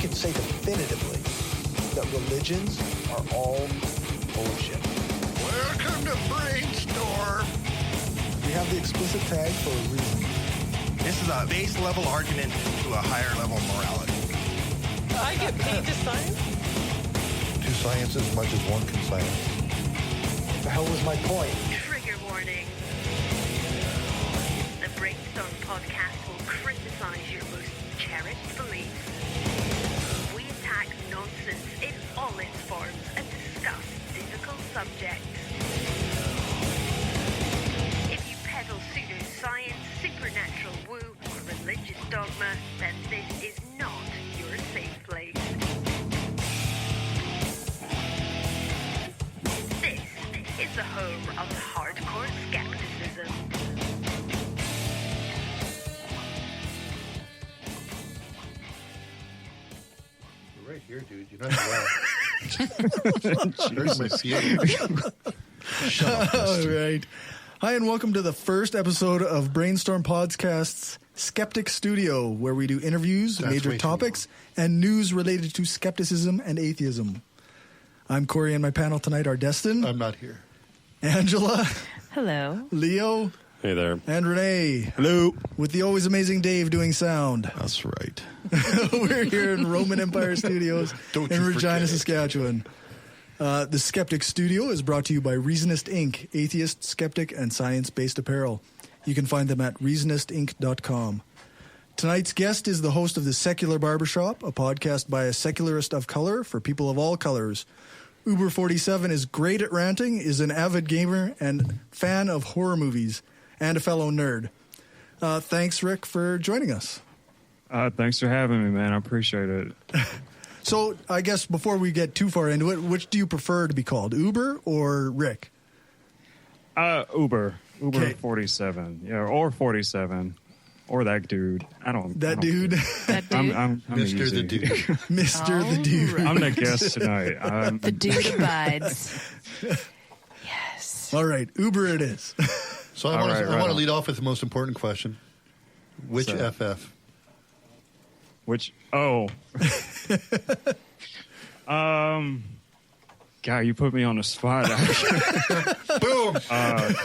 can say definitively that religions are all bullshit. Welcome to Brainstorm. We have the explicit tag for a reason. This is a base level argument to a higher level morality. I get paid to science? Two science as much as one can science. What the hell was my point? Trigger warning. The Brainstorm podcast will criticize your most cherished beliefs. We attack nonsense in all its forms and discuss difficult subjects. If you peddle pseudoscience, supernatural woo, or religious dogma, then this is not your safe place. This is the home of hardcore skepticism. You're right here, dude. You're not allowed. There's my feelings. Shut up. All right. Hi, and welcome to the first episode of Brainstorm Podcast's Skeptic Studio, where we do interviews, That's way major too topics, and news related to skepticism and atheism. I'm Corey, and my panel tonight are Destin, I'm not here. Angela, Hello. Leo, Hey there. and Renee, Hello. with the always amazing Dave doing sound. That's right. We're here in Roman Empire Studios Don't in you Regina, forget. Saskatchewan. The Skeptic Studio is brought to you by Reasonist Inc., atheist, skeptic, and science-based apparel. You can find them at reasonistinc.com. Tonight's guest is the host of The Secular Barbershop, a podcast by a secularist of color for people of all colors. Uber47 is great at ranting, is an avid gamer, and fan of horror movies, and a fellow nerd. Thanks, Rick, for joining us. Thanks for having me, man. I appreciate it. So I guess before we get too far into it, which do you prefer to be called, Uber or Rick? Uber Okay. 47, yeah, or 47, or that dude. I don't. That I don't dude, care. I'm Mr. easy. the Dude. Mr. the Dude. I'm the guest tonight. The dude abides. Yes. All right, Uber it is. So I All want right, to right on. lead off with the most important question. Which So- FF? Which? Oh. God, you put me on the spot. Boom!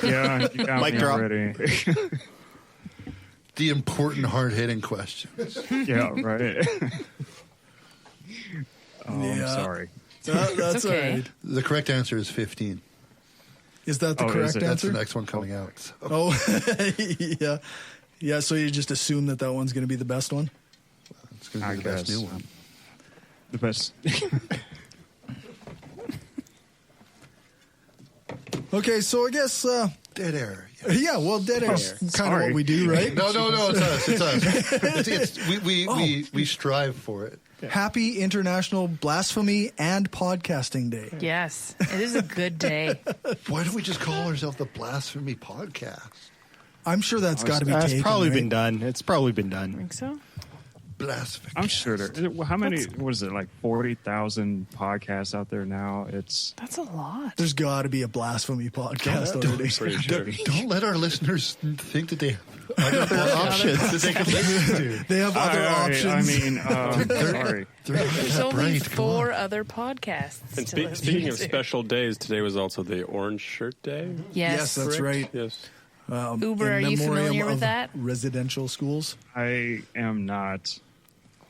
Yeah, you got Mic me drop. already. The important, hard-hitting questions. Yeah, right. I'm Yeah. sorry. That's all okay. right. The correct answer is 15. Is that the Oh, is correct it? That's answer? the next one coming out. So, Oh, yeah. Yeah, so you just assume that one's going to be the best one? it's going to I be the best guess. new one. The best. Okay, so I guess, Dead air. yeah, well, dead air's kind of sorry. what we do, right? No, it's us. It's us. We strive for it. Happy International Blasphemy and Podcasting Day. Yes. It is a good day. Why don't we just call ourselves the Blasphemy Podcast? I'm sure that's got to be That's taken, probably right? been done. It's probably been done. Think so? Blasphemy. I'm sure there. How many? What is it? Like 40,000 podcasts out there now. It's That's a lot. There's got to be a blasphemy podcast already. Pretty sure. Don't let our listeners think that they have other options that they can listen to. They have other options. I mean, sorry. There's only Right, come 4 on. other podcasts. And to listen speaking of to. special days, today was also the Orange Shirt Day. Yes, that's right. Yes. Uber, In are you memoriam familiar with of that? Residential schools. I am not.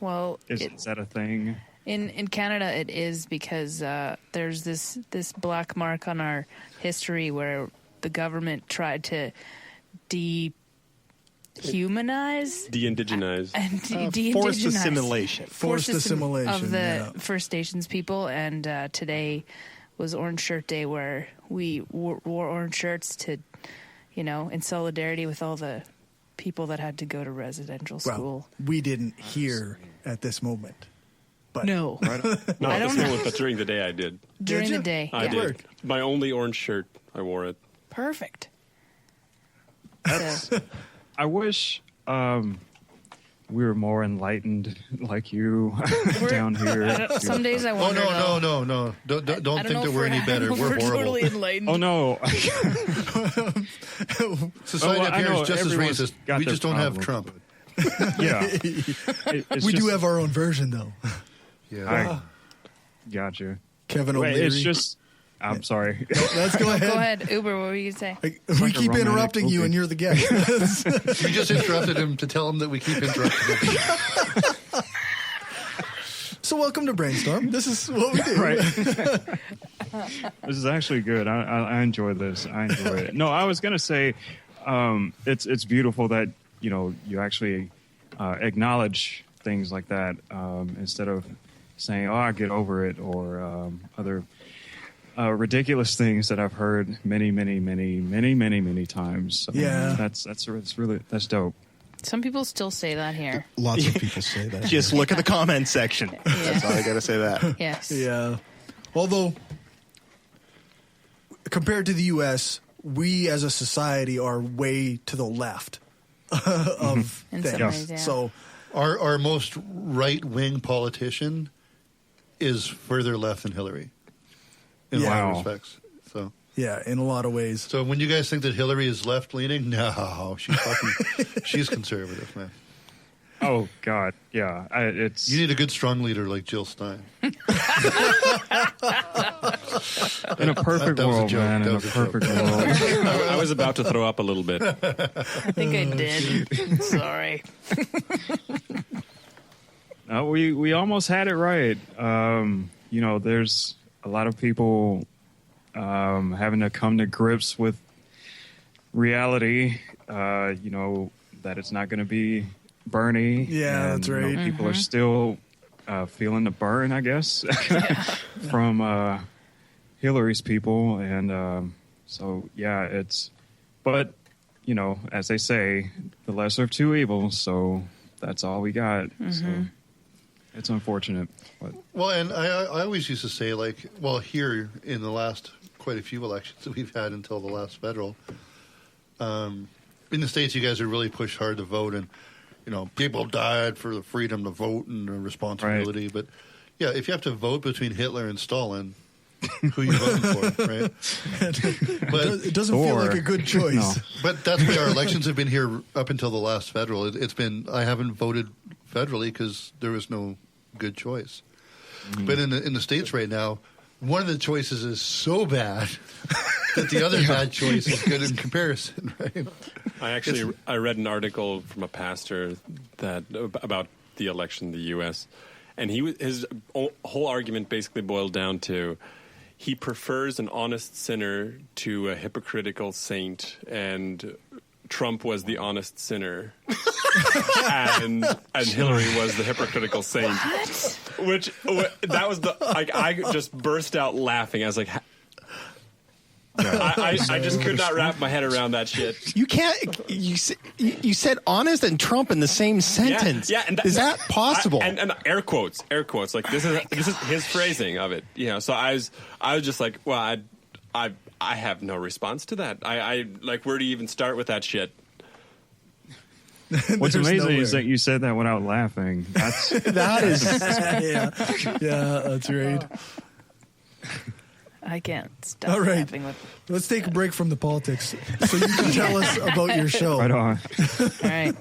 Well, Is that a thing? in Canada it is because there's this black mark on our history where the government tried to dehumanize De-indigenize. and Forced de-indigenize. assimilation. Forced assimilation, of the yeah. First Nations people, and today was Orange Shirt Day, where we wore orange shirts to, in solidarity with all the people that had to go to residential school. Well, we didn't hear at this moment. But No, Right on. No, I this don't know. moment, but during the day I did. during Did the you? day. I yeah. did. My only orange shirt, I wore it. Perfect. So, I wish we were more enlightened like you down here. some days I Oh, wonder. no. Don't I think don't know that if we're any better. We're horrible. totally enlightened. Oh no! Society Oh, up I here know, is just as everyone's racist. got We their just don't have problems. Trump. Yeah, we do have our own version, though. Yeah. Gotcha. Kevin Wait, O'Leary. it's just. I'm sorry. Let's go ahead. Go ahead, Uber. What were you gonna say? We like a keep romantic interrupting you, movie. and you're the guest. You just interrupted him to tell him that we keep interrupting him. So welcome to Brainstorm. This is what we do. Right. This is actually good. I enjoy this. I enjoy it. No, I was gonna say, it's beautiful that you actually acknowledge things like that instead of saying, "Oh, I get over it," or other ridiculous things that I've heard many times. So Yeah. that's dope. Some people still say that here. Lots of people say that. Just look at the comment section. That's all I got to say that. Yes. Yeah. Although, compared to the U.S., we as a society are way to the left of In things. some ways, yeah. So, Our most right-wing politician is further left than Hillary in a lot Wow. of respects. So yeah, in a lot of ways. when you guys think that Hillary is left-leaning, no, she's conservative, man. Oh God, yeah. It's You need a good, strong leader like Jill Stein. in a perfect That was a world, joke. man. That In a was a joke. perfect world. I was about to throw up a little bit. I think I did. Sorry. We almost had it right. There's a lot of people having to come to grips with reality. That it's not going to be Bernie. Yeah, and, that's right. People are still feeling the burn, I guess, from Hillary's people, and so yeah, it's. But as they say, the lesser of two evils. So that's all we got. So it's unfortunate, but Well, and I always used to say, here in the last quite a few elections that we've had until the last federal, in the States, you guys are really pushed hard to vote, and people died for the freedom to vote and the responsibility. Right. But yeah, if you have to vote between Hitler and Stalin, who are you voting for, right? But It doesn't feel Or- like a good choice. No. but that's why our elections have been here up until the last federal. It's been I haven't voted federally because there was no good choice. But in the States right now, one of the choices is so bad that the other bad choice is good in comparison, right? I read an article from a pastor about the election in the U.S. and his whole argument basically boiled down to he prefers an honest sinner to a hypocritical saint, and Trump was the honest sinner, and Hillary was the hypocritical saint. Which that was I just burst out laughing. I was like. I just could not wrap my head around that shit. You can't. You said honest and Trump in the same sentence. Yeah, and is that possible? And air quotes. Like this is his phrasing of it. So I was just like, well, I have no response to that. I like, where do you even start with that shit? what's There's amazing nowhere. is that you said that without laughing. That's that is. yeah, that's right. I can't stop All right. laughing with. Let's take a break from the politics so you can tell us about your show. right on. All right.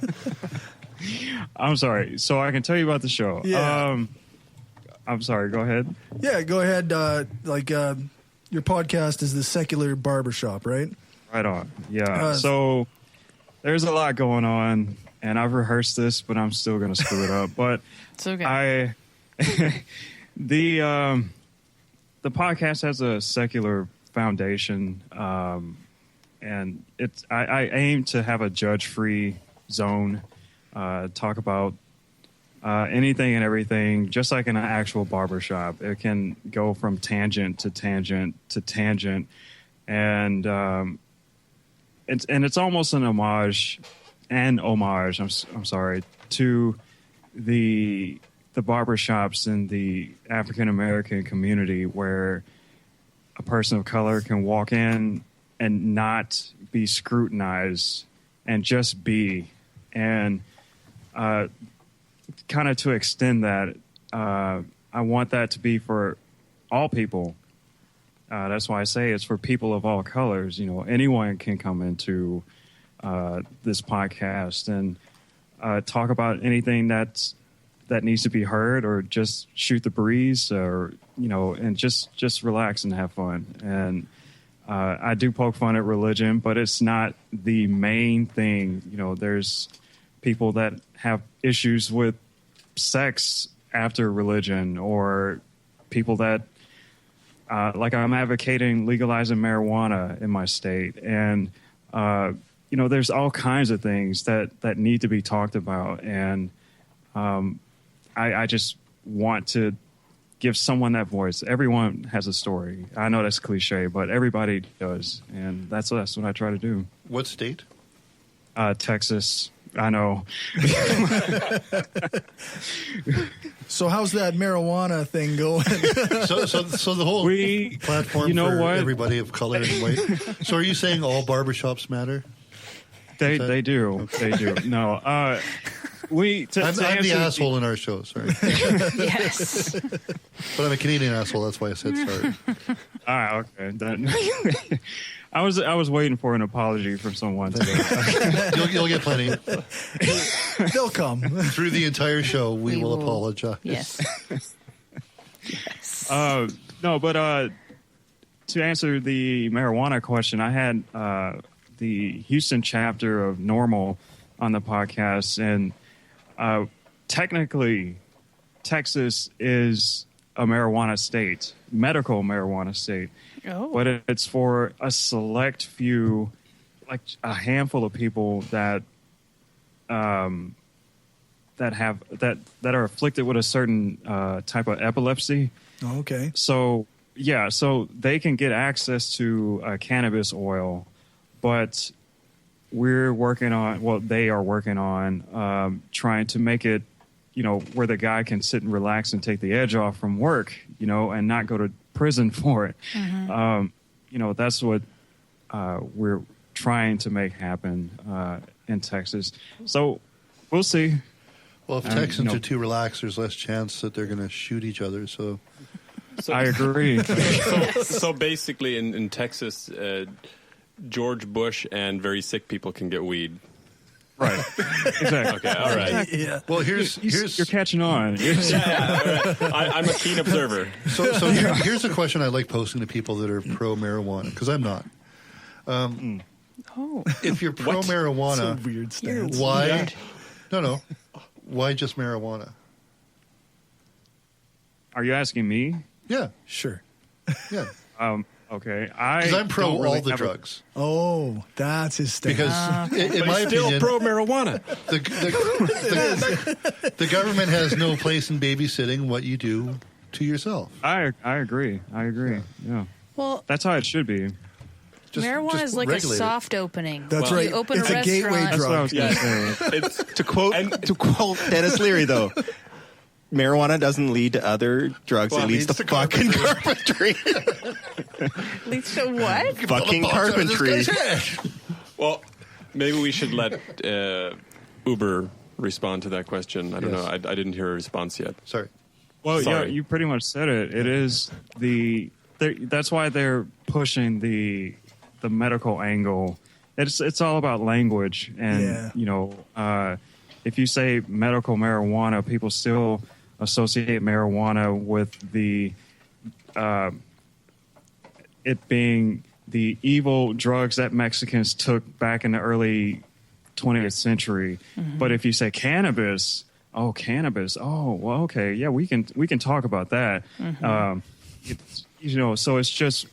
I'm sorry. So I can tell you about the show. Yeah. I'm sorry. Go ahead. Yeah, go ahead. Your podcast is the Secular Barbershop, right? Right on. Yeah. So there's a lot going on, and I've rehearsed this, but I'm still going to screw it up. But It's okay. The podcast has a secular foundation, and I aim to have a judge-free zone, talk about anything and everything, just like in an actual barbershop. It can go from tangent to tangent to tangent, and it's almost an homage. I'm sorry, to the barbershops in the African American community, where a person of color can walk in and not be scrutinized and just be. And kind of to extend that, I want that to be for all people. That's why I say it's for people of all colors. Anyone can come into this podcast and talk about anything that's that needs to be heard, or just shoot the breeze, or and just relax and have fun. And I do poke fun at religion, but it's not the main thing. There's people that have issues with sex after religion, or people that like I'm advocating legalizing marijuana in my state, and there's all kinds of things that need to be talked about, and I just want to give someone that voice. Everyone has a story. I know that's cliche, but everybody does, and that's what I try to do. What state? Texas. I know. So how's that marijuana thing going? So the whole platform for everybody of color and white. So are you saying all barbershops matter? They do. Okay. They do. No. I'm the asshole in our show. Sorry. Yes. But I'm a Canadian asshole. That's why I said sorry. All right. Okay. I was waiting for an apology from someone today. You'll get plenty. They'll come. Through the entire show, we will apologize. Yes. Yes. No, but to answer the marijuana question, I had the Houston chapter of Normal on the podcast, and technically, Texas is a marijuana state, medical marijuana state. Oh. But it's for a select few, like a handful of people that are afflicted with a certain type of epilepsy. Oh, okay. So they can get access to cannabis oil, but they are working on trying to make it, where the guy can sit and relax and take the edge off from work, and not go to prison for it. Mm-hmm. That's what we're trying to make happen in Texas. So we'll see. Well, if Texans are too relaxed, there's less chance that they're going to shoot each other. So I agree. So basically, in Texas, George Bush and very sick people can get weed. Right. Exactly. Okay. All right. Yeah. Well, here's you're catching on. Yeah, all right. I'm a keen observer. So here's a question I like posing to people that are pro marijuana, because I'm not. If you're pro marijuana, Weird stance. why? Yeah. No. Why just marijuana? Are you asking me? Yeah. Sure. Yeah. Okay. Because I'm pro don't really all the have drugs. Oh, that's his stance. Because in But my he's still opinion, pro marijuana. the government has no place in babysitting what you do to yourself. I agree. Yeah. Well, That's how it should be. marijuana is like regulate a it. soft opening. That's You right. open It's a a gateway restaurant. That's what I was drug. going to say. It's To quote Dennis Leary, though, marijuana doesn't lead to other drugs. Well, it leads to fucking carpentry. Leads to what? Fucking carpentry. well, maybe we should let Uber respond to that question. I don't know. I didn't hear a response yet. Sorry. Well, Sorry. yeah, you pretty much said it. It is that's why they're pushing the medical angle. It's all about language, and if you say medical marijuana, people still associate marijuana with the it being the evil drugs that Mexicans took back in the early 20th century. Mm-hmm. But if you say cannabis, well, okay, yeah, we can talk about that. Mm-hmm. So it's just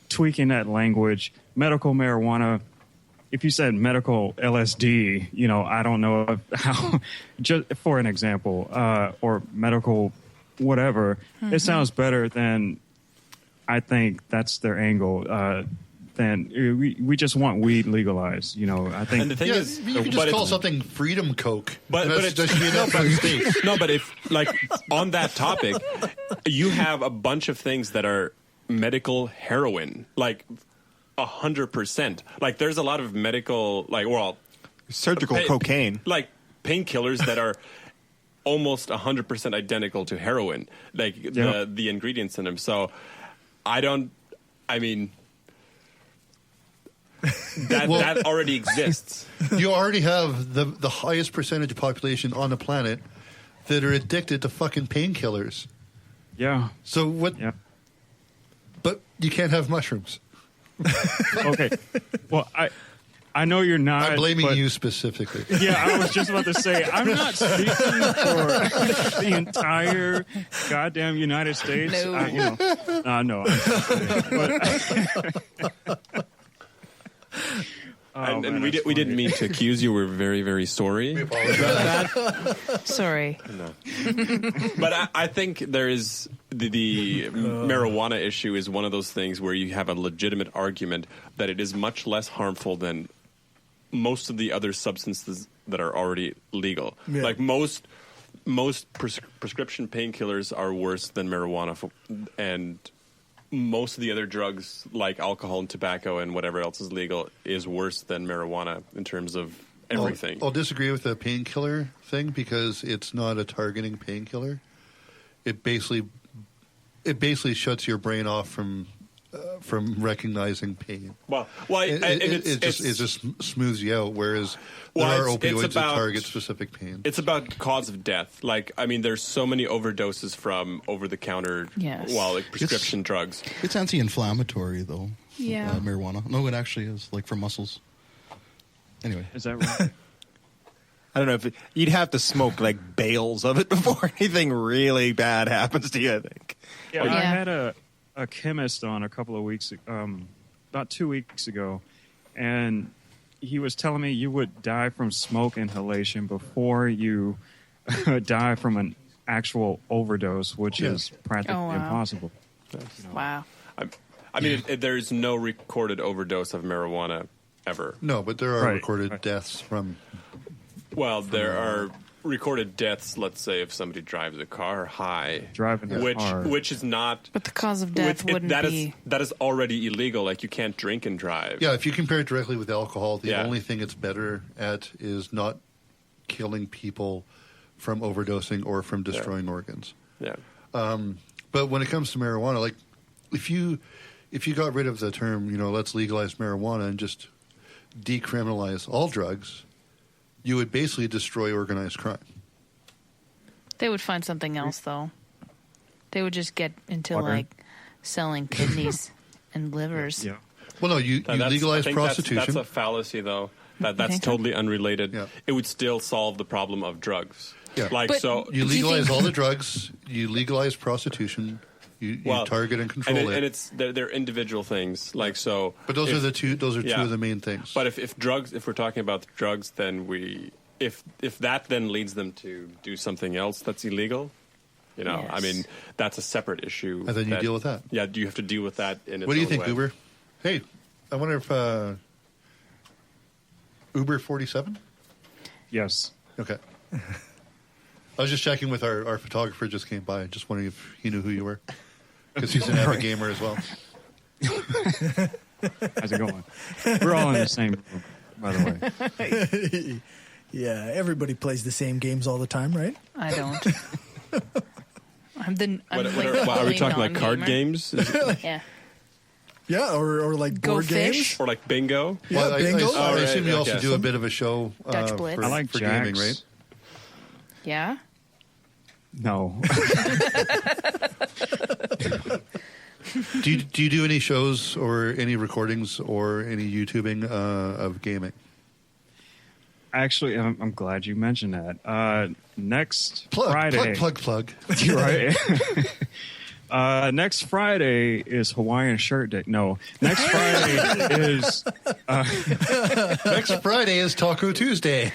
tweaking that language. Medical marijuana. If you said medical LSD, I don't know how, just for an example, or medical whatever, it sounds better than, I think that's their angle. Then we just want weed legalized, I think. And the thing is, you can just call something Freedom Coke. But that should be enough for the states. No, but if on that topic, you have a bunch of things that are medical heroin, 100%. There's a lot of medical, Surgical cocaine. Painkillers that are almost 100% identical to heroin, the ingredients in them. So that already exists. You already have the highest percentage of population on the planet that are addicted to fucking painkillers. Yeah. So what? Yeah. But you can't have mushrooms. Okay. Well, I know you're not. I'm blaming but- you specifically. Yeah, I was just about to say, I'm not speaking for the entire goddamn United States. No. No. And we didn't mean to accuse you. We're very, very sorry. We apologize. Sorry. But I think there is the marijuana issue is one of those things where you have a legitimate argument that it is much less harmful than most of the other substances that are already legal. Yeah. Like most prescription painkillers are worse than marijuana, and most of the other drugs like alcohol and tobacco and whatever else is legal is worse than marijuana in terms of everything. I'll disagree with the painkiller thing because it's not a targeting painkiller. It basically shuts your brain off from recognizing pain. It just smooths you out. Whereas there are opioids that target specific pain. It's about cause of death. There's so many overdoses from over-the-counter, prescription drugs. It's anti-inflammatory, though. Yeah. Marijuana. No, it actually is, for muscles. Anyway. Is that right? I don't know if you'd have to smoke bales of it before anything really bad happens to you, I think. Yeah, I had a chemist on a couple of weeks, about 2 weeks ago, and he was telling me you would die from smoke inhalation before you die from an actual overdose, which is practically impossible. Wow. I mean, there's no recorded overdose of marijuana ever. No, but there are recorded deaths from... Well, there are recorded deaths, let's say, if somebody drives a car high. Driving a car. Which is not... But the cause of death wouldn't be... That is already illegal. You can't drink and drive. Yeah, if you compare it directly with alcohol, the only thing it's better at is not killing people from overdosing or from destroying organs. Yeah. But when it comes to marijuana, if you got rid of the term, let's legalize marijuana and just decriminalize all drugs, you would basically destroy organized crime. They would find something else, though. They would just get into Water. Selling kidneys and livers. Yeah. Well, no, you legalize prostitution. That's a fallacy, though. That's totally unrelated. Yeah. It would still solve the problem of drugs. Yeah. You legalize all the drugs. You legalize prostitution. You target and control it. And they're individual things. But those are two of the main things. But if we're talking about drugs, then if that then leads them to do something else that's illegal, Yes. I mean, that's a separate issue. And then you deal with that. Yeah, you have to deal with that in its What do you own think, way. Uber? Hey, I wonder if Uber 47? Yes. Okay. I was just checking with our photographer just came by, just wondering if he knew who you were. Because he's an avid gamer as well. How's it going? We're all in the same room, by the way. Yeah, everybody plays the same games all the time, right? I don't. I'm Are we talking like card games? Yeah. Yeah, or Go board fish? games. Or like bingo? Yeah, Well, bingo. I assume you also okay. do a bit of a show Dutch Blitz. for, I like for jacks. gaming, right? Yeah? No. Do you do any shows or any recordings or any YouTubing of gaming? Actually, I'm glad you mentioned that. Next Friday. Plug. You're right. Next Friday is Hawaiian Shirt Day. No, next Friday is Next Friday is Taco Tuesday.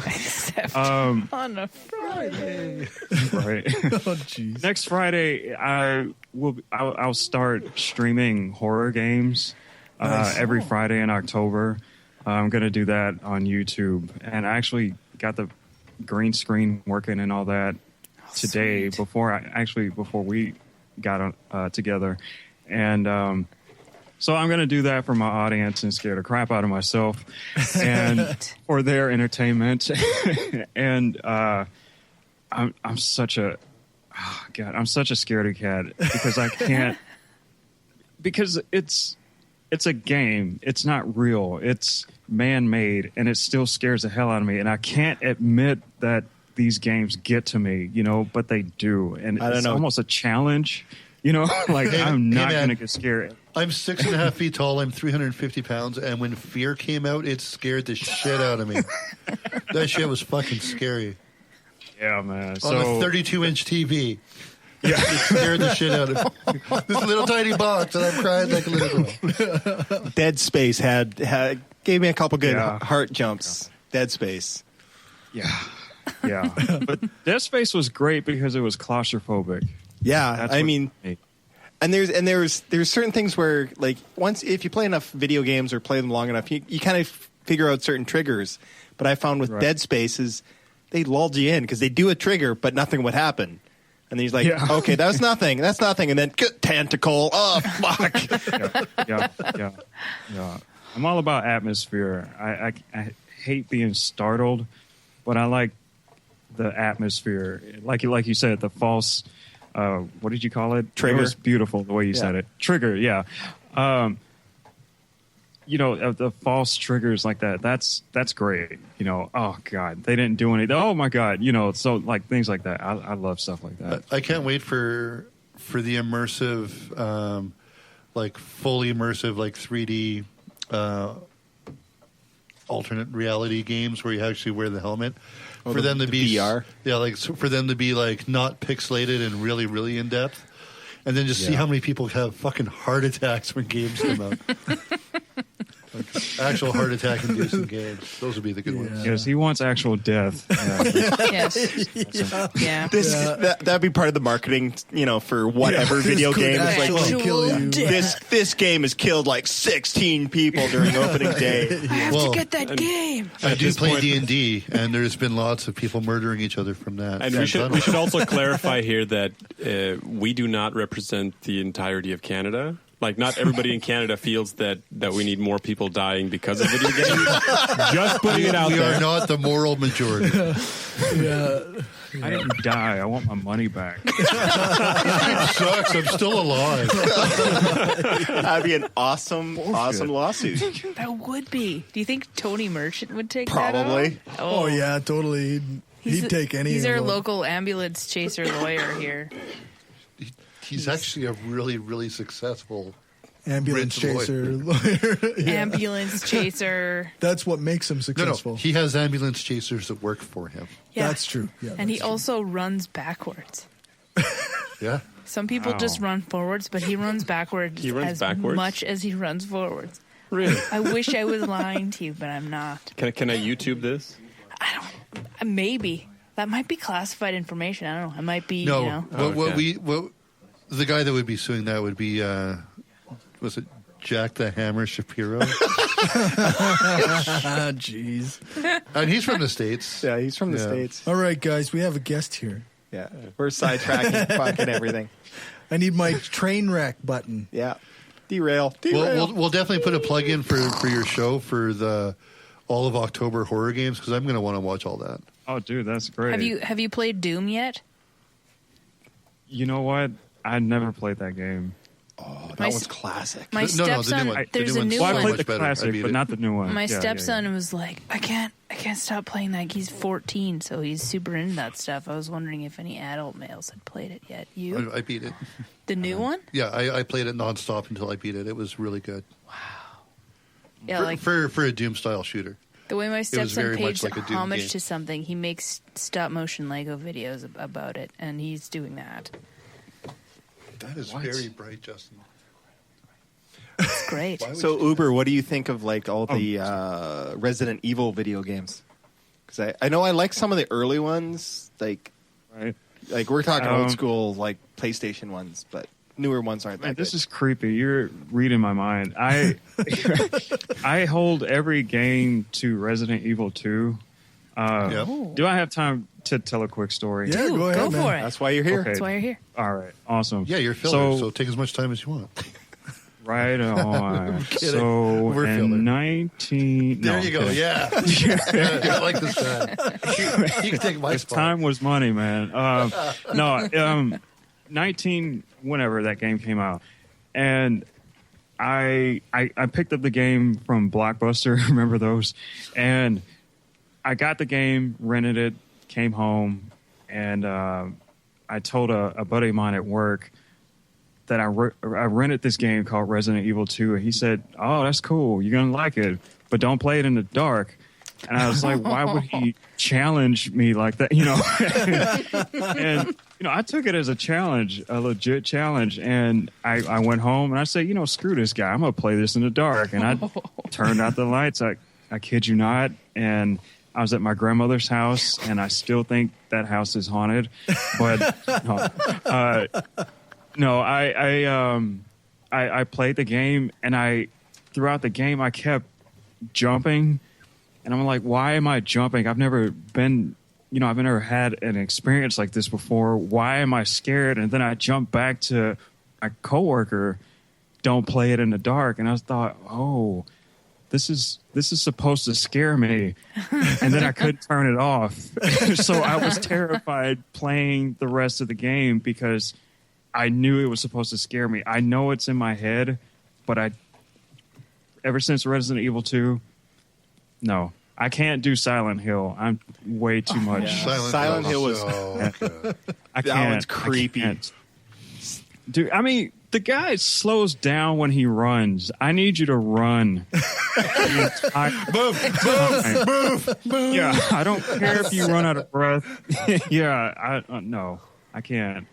Except on a Friday. right. Oh, jeez. Next Friday, I'll start streaming horror games every Friday in October. I'm going to do that on YouTube, and I actually got the green screen working and all that today before we got together, and so I'm going to do that for my audience and scare the crap out of myself, and for their entertainment. And I'm such a scaredy cat because I can't because it's a game. It's not real. It's man-made, and it still scares the hell out of me. And I can't admit that these games get to me, but they do. And I don't it's know. almost a challenge, like I'm not man. going to get scared. I'm 6.5 feet tall. I'm 350 pounds. And when Fear came out, it scared the shit out of me. That shit was fucking scary. Yeah, man. On a 32-inch TV. Yeah. It scared the shit out of me. This little tiny box, and I'm crying like a little girl. Dead Space had gave me a couple good Yeah. heart jumps. Dead Space. Yeah. But Dead Space was great because it was claustrophobic. Yeah, That's I what- mean, and there's certain things where, like, once if you play enough video games or play them long enough, you kind of figure out certain triggers. But I found with Right. Dead Space they lulled you in because they do a trigger, but nothing would happen. And then he's like, Yeah. okay, that's nothing, and then tentacle. Oh fuck! Yeah. I'm all about atmosphere. I hate being startled, but I like the atmosphere. Like you said, the false. What did you call it? Trigger. It was beautiful the way you said it. Trigger. Yeah. The false triggers like that. That's great. Oh God, they didn't do anything. Oh my God. So like things like that. I love stuff like that. I can't wait for the immersive, like fully immersive, like 3D alternate reality games where you actually wear the helmet. For them to be VR? Yeah, like for them to be like not pixelated and really, really in depth. And then just see how many people have fucking heart attacks when games come out. Like actual heart attack inducing games. Those would be the good ones. Yes, he wants actual death. Yes. Yeah. That'd be part of the marketing, for whatever video This could game. It's like, actually kill you. this game has killed like 16 people during opening day. I have Well, to get that game. I do this play point- D&D, and there's been lots of people murdering each other from that. And we should also clarify here that we do not represent the entirety of Canada. Like, not everybody in Canada feels that we need more people dying because of video games. Just putting it out we there. are not the moral majority. I didn't die. I want my money back. Sucks. I'm still alive. That'd be an awesome lawsuit. That would be. Do you think Tony Merchant would take Probably. that Oh yeah, totally. He'd take any. He's of our them. local ambulance chaser lawyer here. He's actually a really, really successful ambulance rich chaser lawyer. Yeah. Ambulance chaser. That's what makes him No, successful. he has ambulance chasers that work for him. Yeah. That's true. Yeah, And he that's true. also runs backwards. Yeah. Some people Wow. just run forwards, but he runs backwards He runs as backwards? much as he runs forwards. Really? I wish I was lying to you, but I'm not. Can I YouTube this? Maybe. That might be classified information. I don't know. It might be, No, Okay. the guy that would be suing that would be, was it Jack the Hammer Shapiro? Jeez. And he's from the States. Yeah, he's from the Yeah. States. All right, guys, we have a guest here. Yeah, we're sidetracking fucking everything. I need my train wreck button. Yeah, derail. We'll definitely put a plug in for your show for the all of October horror games because I'm going to want to watch all that. Oh, dude, that's great. Have you played Doom yet? You know what? I never played that game. Oh, that My was s- classic. My No, the new stepson, one. The there's new a one's new so Well, I one. played much the better. I classic, beat but it. not the new one. My Yeah, stepson was like, I can't stop playing that. He's 14, so he's super into that stuff. I was wondering if any adult males had played it yet. You? I beat it. The new one? Yeah, I played it nonstop until I beat it. It was really good. Yeah, for, like for a Doom style shooter. the way my was stepson very much pays like a Doom homage game. to something, he makes stop motion Lego videos about it, and he's doing that. That is very bright, Justin. It's great. Why would So you do Uber, what do you think of like all the Resident Evil video games? Because I know I like some of the early ones, like Right. we're talking old Um, school like PlayStation ones, but newer ones aren't that Man, this good. is creepy. You're reading my mind. I hold every game to Resident Evil 2. Yep. Do I have time to tell a quick story? Yeah, Dude, go ahead, man. for it. That's why you're here. Okay. That's why you're here. All right. Awesome. Yeah, you're filler, so take as much time as you want. Right on. kidding. So We're filler. in 19... There no, you I'm go. kidding. Yeah. I like this guy. You can take my spot. Time was money, man. 19 whenever that game came out, and I picked up the game from Blockbuster. Remember those? And I got the game, rented it, came home, and I told a buddy of mine at work that I rented this game called Resident Evil 2, and he said, "Oh, that's cool. You're gonna like it, but don't play it in the dark." And I was like, "Why would he challenge me like that?" And I took it as a challenge, a legit challenge. And I went home and I said, screw this guy. I'm gonna play this in the dark. And I turned out the lights. I kid you not. And I was at my grandmother's house, and I still think that house is haunted. But I played the game, and throughout the game I kept jumping, and I'm like, why am I jumping? I've never had an experience like this before. Why am I scared? And then I jumped back to my coworker, don't play it in the dark, and I thought, oh, this is supposed to scare me, and then I couldn't turn it off. So I was terrified playing the rest of the game because I knew it was supposed to scare me. I know it's in my head, but ever since Resident Evil 2, no, I can't do Silent Hill. I'm way too much. Yeah. Silent Hill was good. I can't. That one's creepy. Dude, I mean, the guy slows down when he runs. I need you to run. Move. Yeah, I don't care if you run out of breath. Yeah, no, I can't.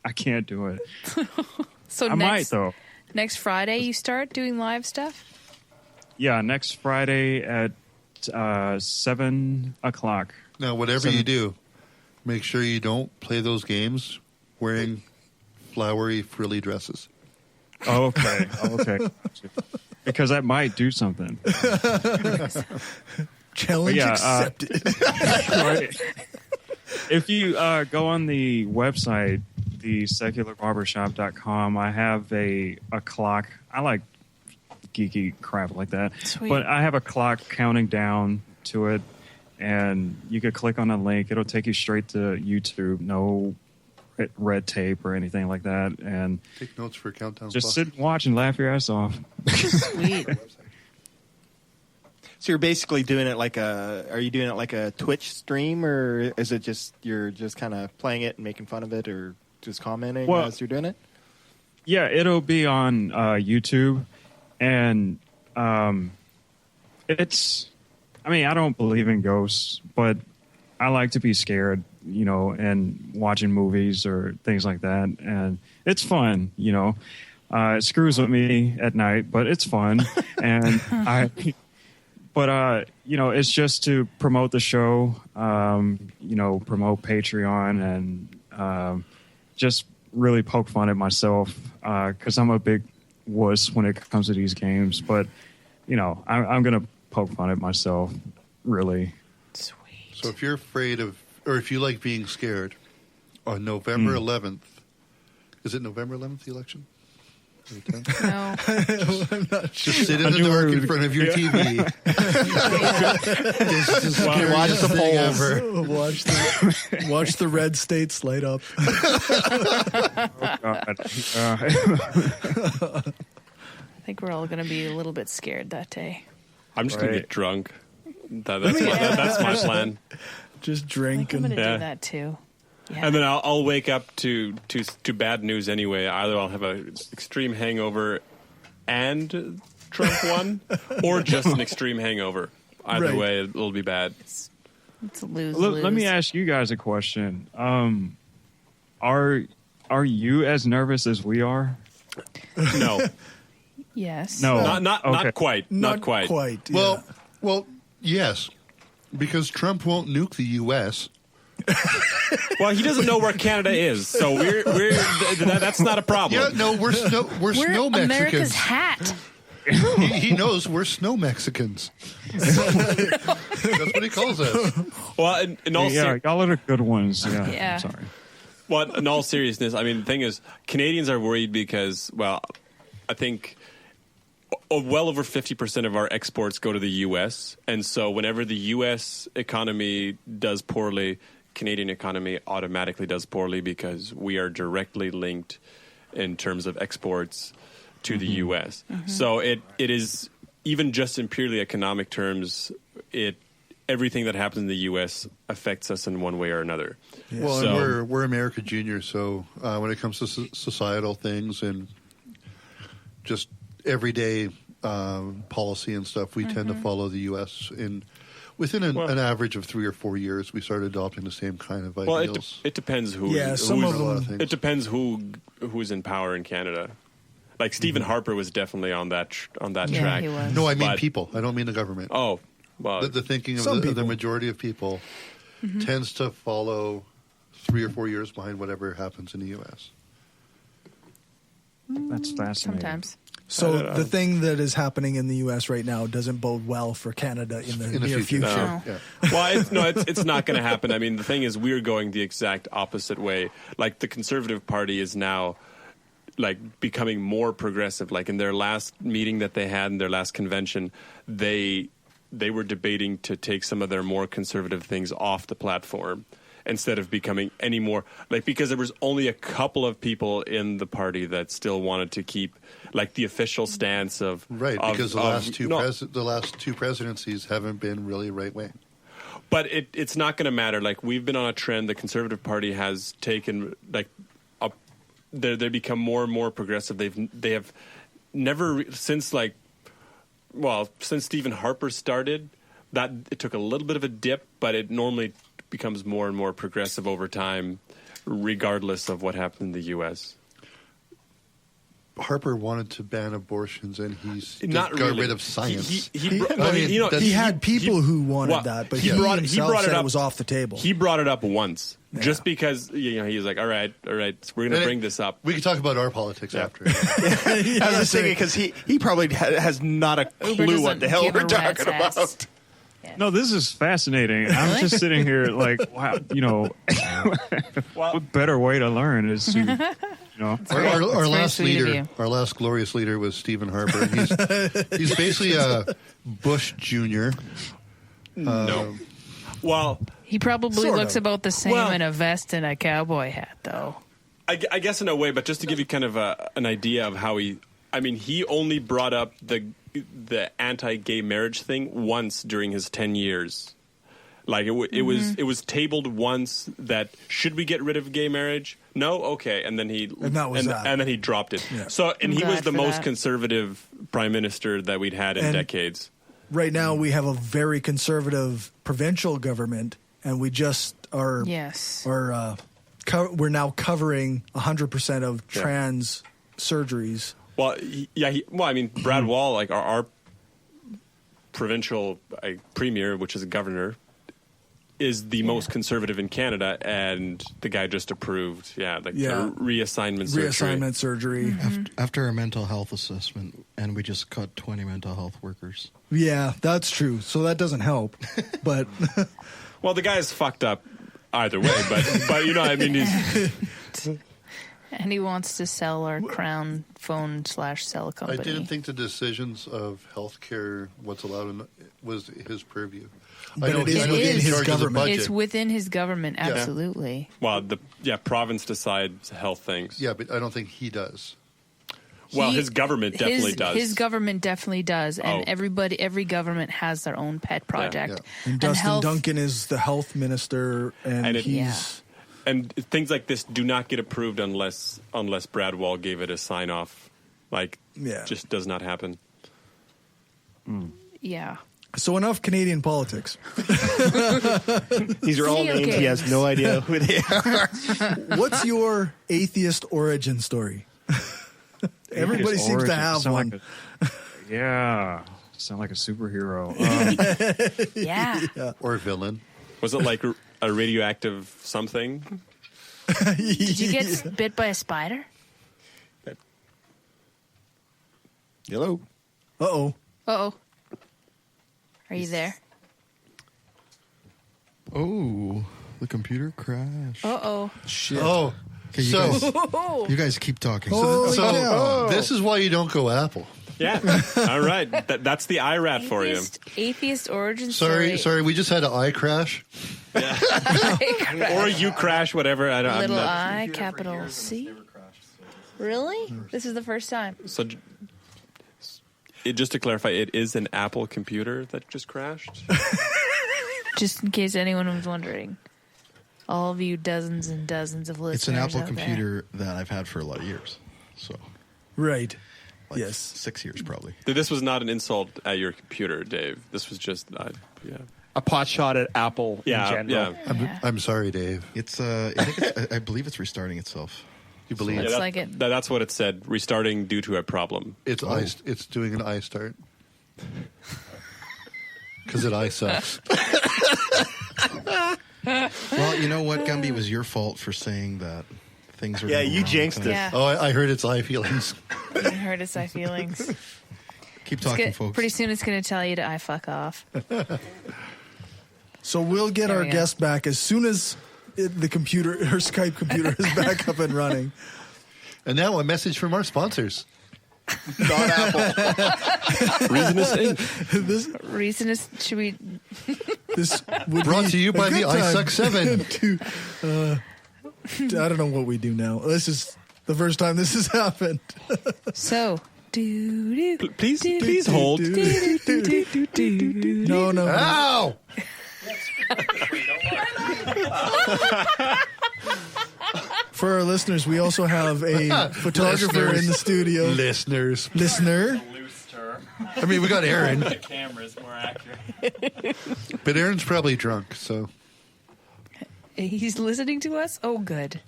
I can't do it. So I might, though. Next Friday, you start doing live stuff? Yeah, next Friday at 7 o'clock. Now, whatever you do, make sure you don't play those games wearing flowery, frilly dresses. Oh, okay. Because that might do something. Challenge accepted. Right. If you go on the website, thesecularbarbershop.com, I have a clock. I like geeky crap like that. Sweet. But I have a clock counting down to it, and you could click on a link. It'll take you straight to YouTube. No red tape or anything like that. And take notes for Countdown just Plus. sit and watch and laugh your ass off. Sweet. So you're basically doing it are you doing it like a Twitch stream, or is it you're just kind of playing it and making fun of it, or just commenting as you're doing it? Yeah, it'll be on YouTube, and it's, I mean, I don't believe in ghosts, but I like to be scared, and watching movies or things like that, and it's fun, it screws with me at night, but it's fun. And it's just to promote the show, promote Patreon, and just really poke fun at myself, because I'm a big wuss when it comes to these games. But, I'm going to poke fun at myself, really. Sweet. So if you're afraid of, or if you like being scared, on November 11th, is it November 11th, the election? No. I'm not sure. Just sit in the dark in front of your TV. Watch the polls. Watch the red states light up. Oh, God. I think we're all going to be a little bit scared that day. I'm just going to get drunk. That's my plan. Just I drink. think I'm going to Yeah. do that too. Yeah. And then I'll wake up to bad news anyway. Either I'll have an extreme hangover and Trump won, or just an extreme hangover. Either Right. way, it'll be bad. It's a lose-lose. Let me ask you guys a question. Are you as nervous as we are? No, Yes. No. not Okay. quite. Not quite. Yeah. Well, yes, because Trump won't nuke the U.S. Well, he doesn't know where Canada is, so that's not a problem. Yeah, no, we're snow Mexicans. America's hat. He knows we're snow Mexicans. That's what he calls us. Well, in all Y'all are the good ones. Yeah. Yeah. I'm sorry. well, in all seriousness, I mean, the thing is, Canadians are worried because, well, I think well over 50% of our exports go to the U.S., and so whenever the U.S. economy does poorly, Canadian economy automatically does poorly because we are directly linked in terms of exports to the U.S. So it is, even just in purely economic terms, it everything that happens in the U.S. affects us in one way or another. Well, So- and we're America Junior, so when it comes to societal things and just everyday policy and stuff, we tend to follow the U.S. Within an average of 3 or 4 years, we start adopting the same kind of Well, ideals. it depends who. Yeah, some who's- of a lot of them. things. It depends who's in power in Canada. Like Stephen Harper was definitely on that Yeah, track. he was. No, I mean But- people. I don't mean the government. Oh, well, The thinking of Some the people. majority of people tends to follow 3 or 4 years behind whatever happens in the U.S. That's fascinating. Sometimes. So the thing that is happening in the U.S. right now doesn't bode well for Canada in the near future. No. Yeah. well, it's not going to happen. I mean, the thing is, we're going the exact opposite way. Like the Conservative Party is now like becoming more progressive. Like in their last meeting that they had in their last convention, they were debating to take some of their more conservative things off the platform instead of becoming any more like, because there was only a couple of people in the party that still wanted to keep like the official stance of Right, because the last two presidencies haven't been really right wing. But it's not going to matter. Like we've been on a trend. The Conservative Party has taken like they become more and more progressive. They have never since Stephen Harper started. That it took a little bit of a dip, but it normally becomes more and more progressive over time, regardless of what happened in the U.S. Harper wanted to ban abortions, and he's Not got really. rid of science. He had people who wanted that, but he himself said it was off the table. He brought it up once, just because he was like, "All right, we're going to bring this up." We can talk about our politics after. I was just thinking because he probably has not a clue what the hell give we're a rat's talking ass. about. No, this is fascinating. I'm just sitting here like, wow, what better way to learn is to, Our last sweet of leader, you. our last glorious leader was Stephen Harper. And he's basically a Bush Jr. No. Well, He probably Sort looks of. about the same Well- in a vest and a cowboy hat, though. I guess in a way, but just to give you kind of an idea of how he only brought up the anti-gay marriage thing once during his 10 years. Like it was tabled once that should we get rid of gay marriage? No, okay, and then and then he dropped it. Yeah. So and he I'm was glad the for most that. conservative prime minister that we'd had in And- decades. Right now, we have a very conservative provincial government, and we just are Yes. we're now covering 100% of trans surgeries. Well, Brad Wall, like our provincial premier, which is a governor, is the most conservative in Canada, and the guy just approved, reassignment surgery. Reassignment surgery. After a mental health assessment, and we just cut 20 mental health workers. Yeah, that's true. So that doesn't help. But Well, the guy's fucked up either way, but he's And he wants to sell our Crown phone /cell I company. didn't think the decisions of healthcare, what's allowed, was his purview. But it is within he's his in charge of the government. budget. It's within his government, absolutely. well, the province decides health things. Yeah, but I don't think he does. Well, He- his government definitely does. His government definitely does, and Oh. every government has their own pet project. and Dustin health- Duncan is the health minister, and And it- he's And things like this do not get approved unless Brad Wall gave it a sign off. Like, just does not happen. Yeah. so enough Canadian politics. These are all Video names. He has games. no idea who they are. What's your atheist origin story? Everybody seems to have Sound one. like sound like a superhero. Yeah. Or villain. Was it like a radioactive something? Did you get bit by a spider? Hello. Uh-oh. Uh-oh. Are you there? Oh, the computer crashed. Uh-oh. Shit. Oh, Okay, you guys keep talking. Oh, this is why you don't go Apple. Yeah. All right. That's the IRAT for you. Atheist origin story. Sorry, we just had an eye crash. Or you crash, whatever. I'm Little not. I, capital C. Really? This is the first time. So, just to clarify, it is an Apple computer that just crashed. Just in case anyone was wondering. All of you dozens and dozens of listeners. It's an Apple out computer that I've had for a lot of years. So, Right. like Yes. 6 years probably. This was not an insult at your computer, Dave. This was just, yeah. A pot shot at Apple Yeah, in general. yeah. I'm sorry, Dave. It's I believe it's restarting itself. You believe Looks Yeah, like it. That's what it said. Restarting due to a problem. it's it's doing an eye start because it eye sucks. Well, you know what, Gumby, it was your fault for saying that things are. Yeah, going you wrong jinxed tonight. it. Yeah. Oh, I heard its eye feelings. You heard its eye feelings. Keep It's talking, good. folks. Pretty soon it's going to tell you to eye fuck off. So we'll get There our we go. guest back as soon as the computer, her Skype computer, is back up and running. And now a message from our sponsors. Not Apple. Reasonist Inc. This Reason is, should we? this would Brought be to you a by good the time iSuck 7. I don't know what we do now. This is the first time this has happened. So, do Please hold. No, no. Ow! For our listeners, we also have a photographer in the studio. Listeners. Listener. I mean, we got Aaron, The camera's more accurate. but Aaron's probably drunk, so. He's listening to us. Oh, good.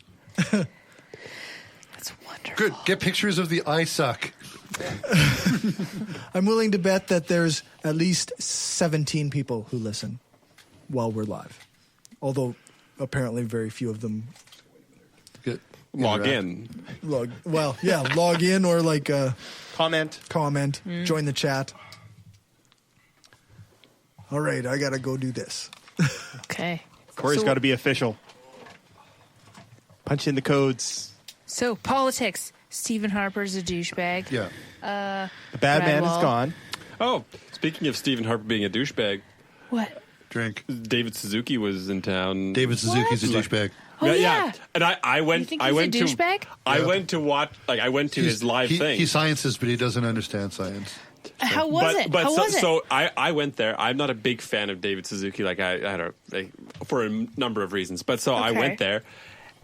That's wonderful. Good. Get pictures of the eye suck. I'm willing to bet that there's at least 17 people who listen while we're live. Although apparently very few of them Get Log interact. in. log in or like Comment. comment, join the chat. All right, I got to go do this. Okay. Corey's So- got to be official. Punch in the codes. So, politics. Stephen Harper's a douchebag. Yeah. The bad man is Wall. gone. Oh, speaking of Stephen Harper being a douchebag, What? Drink. David Suzuki was in town. David Suzuki's a douchebag. Oh, yeah. And I went. You think I he's a went to. douchebag? I Yeah. went to watch. Like I went to his live thing. He sciences, but he doesn't understand science. How was it? How so, was it? so I went there. I'm not a big fan of David Suzuki. Like I don't like, for a number of reasons. But so I Okay. went there,